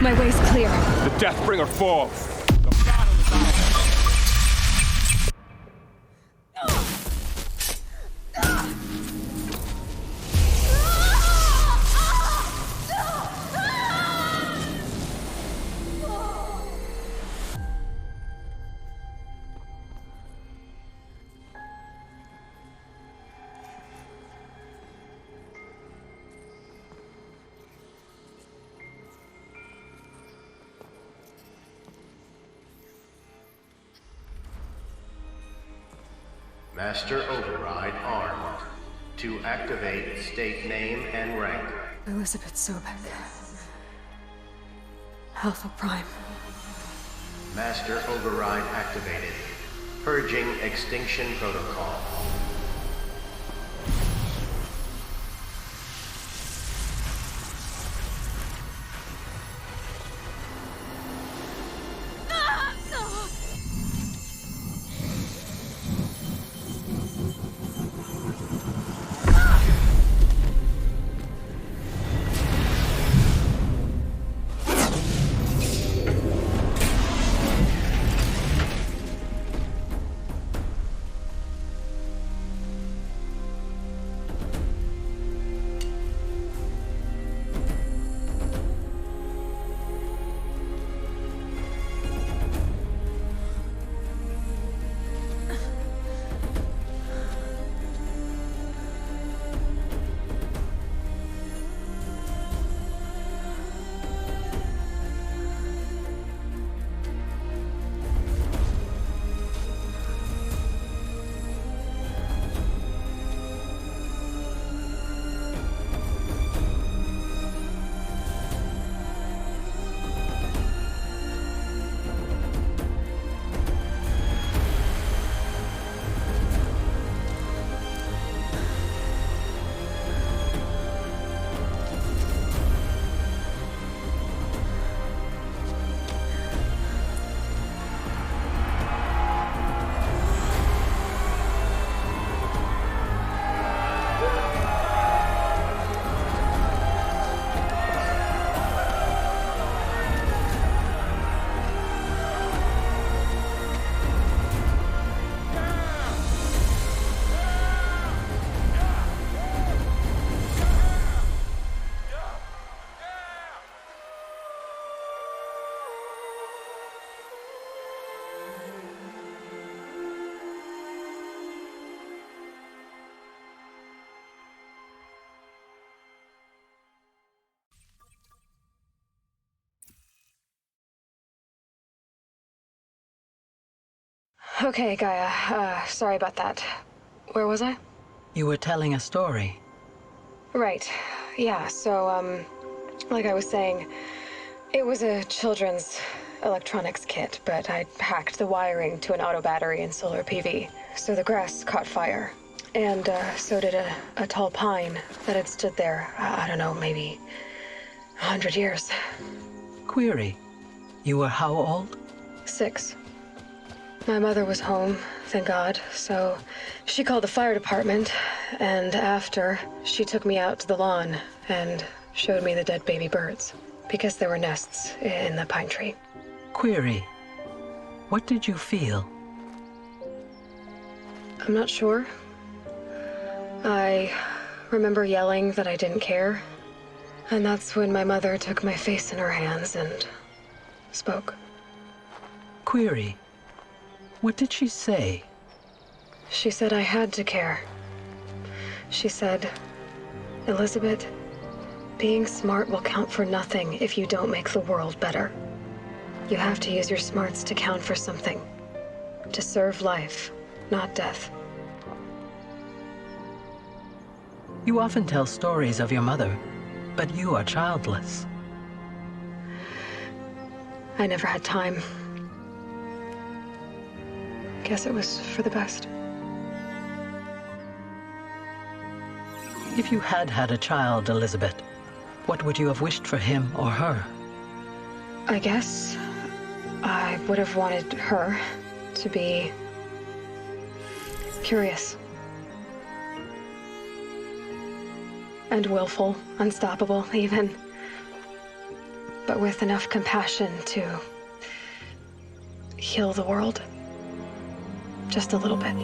My way's clear. The Deathbringer falls. Master Override armed. To activate, state name and rank. Elizabeth Sobek. Alpha Prime. Master Override activated. Purging Extinction Protocol. Okay, Gaia. Sorry about that. Where was I? You were telling a story. Right. Yeah, so, like I was saying, it was a children's electronics kit, but I'd hacked the wiring to an auto battery and solar PV. So the grass caught fire. And, so did a tall pine that had stood there, I don't know, maybe 100 years. Query. You were how old? 6. My mother was home, thank God, so she called the fire department, and after, she took me out to the lawn and showed me the dead baby birds, because there were nests in the pine tree. Query. What did you feel? I'm not sure. I remember yelling that I didn't care, and that's when my mother took my face in her hands and spoke. Query. What did she say? She said I had to care. She said, Elizabeth, being smart will count for nothing if you don't make the world better. You have to use your smarts to count for something. To serve life, not death. You often tell stories of your mother, but you are childless. I never had time. Guess it was for the best. If you had had a child, Elizabeth, what would you have wished for him or her? I guess I would have wanted her to be curious. And willful, unstoppable, even. But with enough compassion to heal the world. Just a little bit.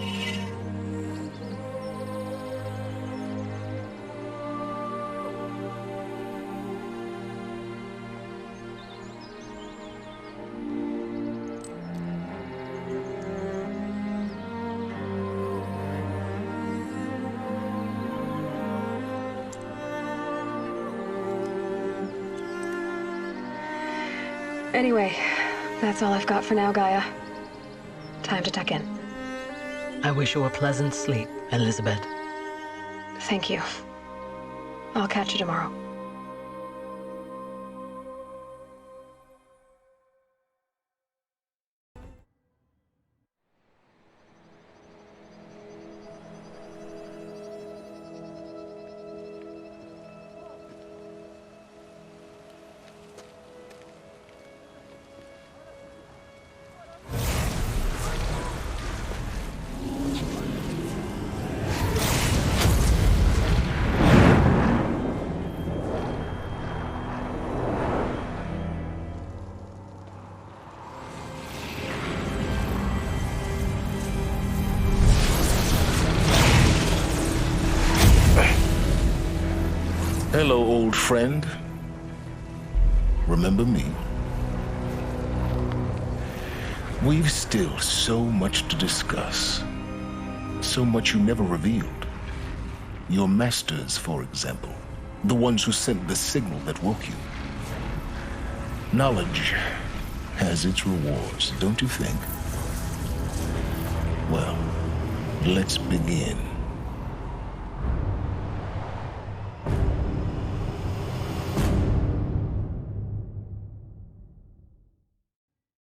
Anyway, that's all I've got for now, Gaia. Time to tuck in. I wish you a pleasant sleep, Elizabeth. Thank you. I'll catch you tomorrow. Hello, old friend. Remember me? We've still so much to discuss. So much you never revealed. Your masters, for example. The ones who sent the signal that woke you. Knowledge has its rewards, don't you think? Well, let's begin.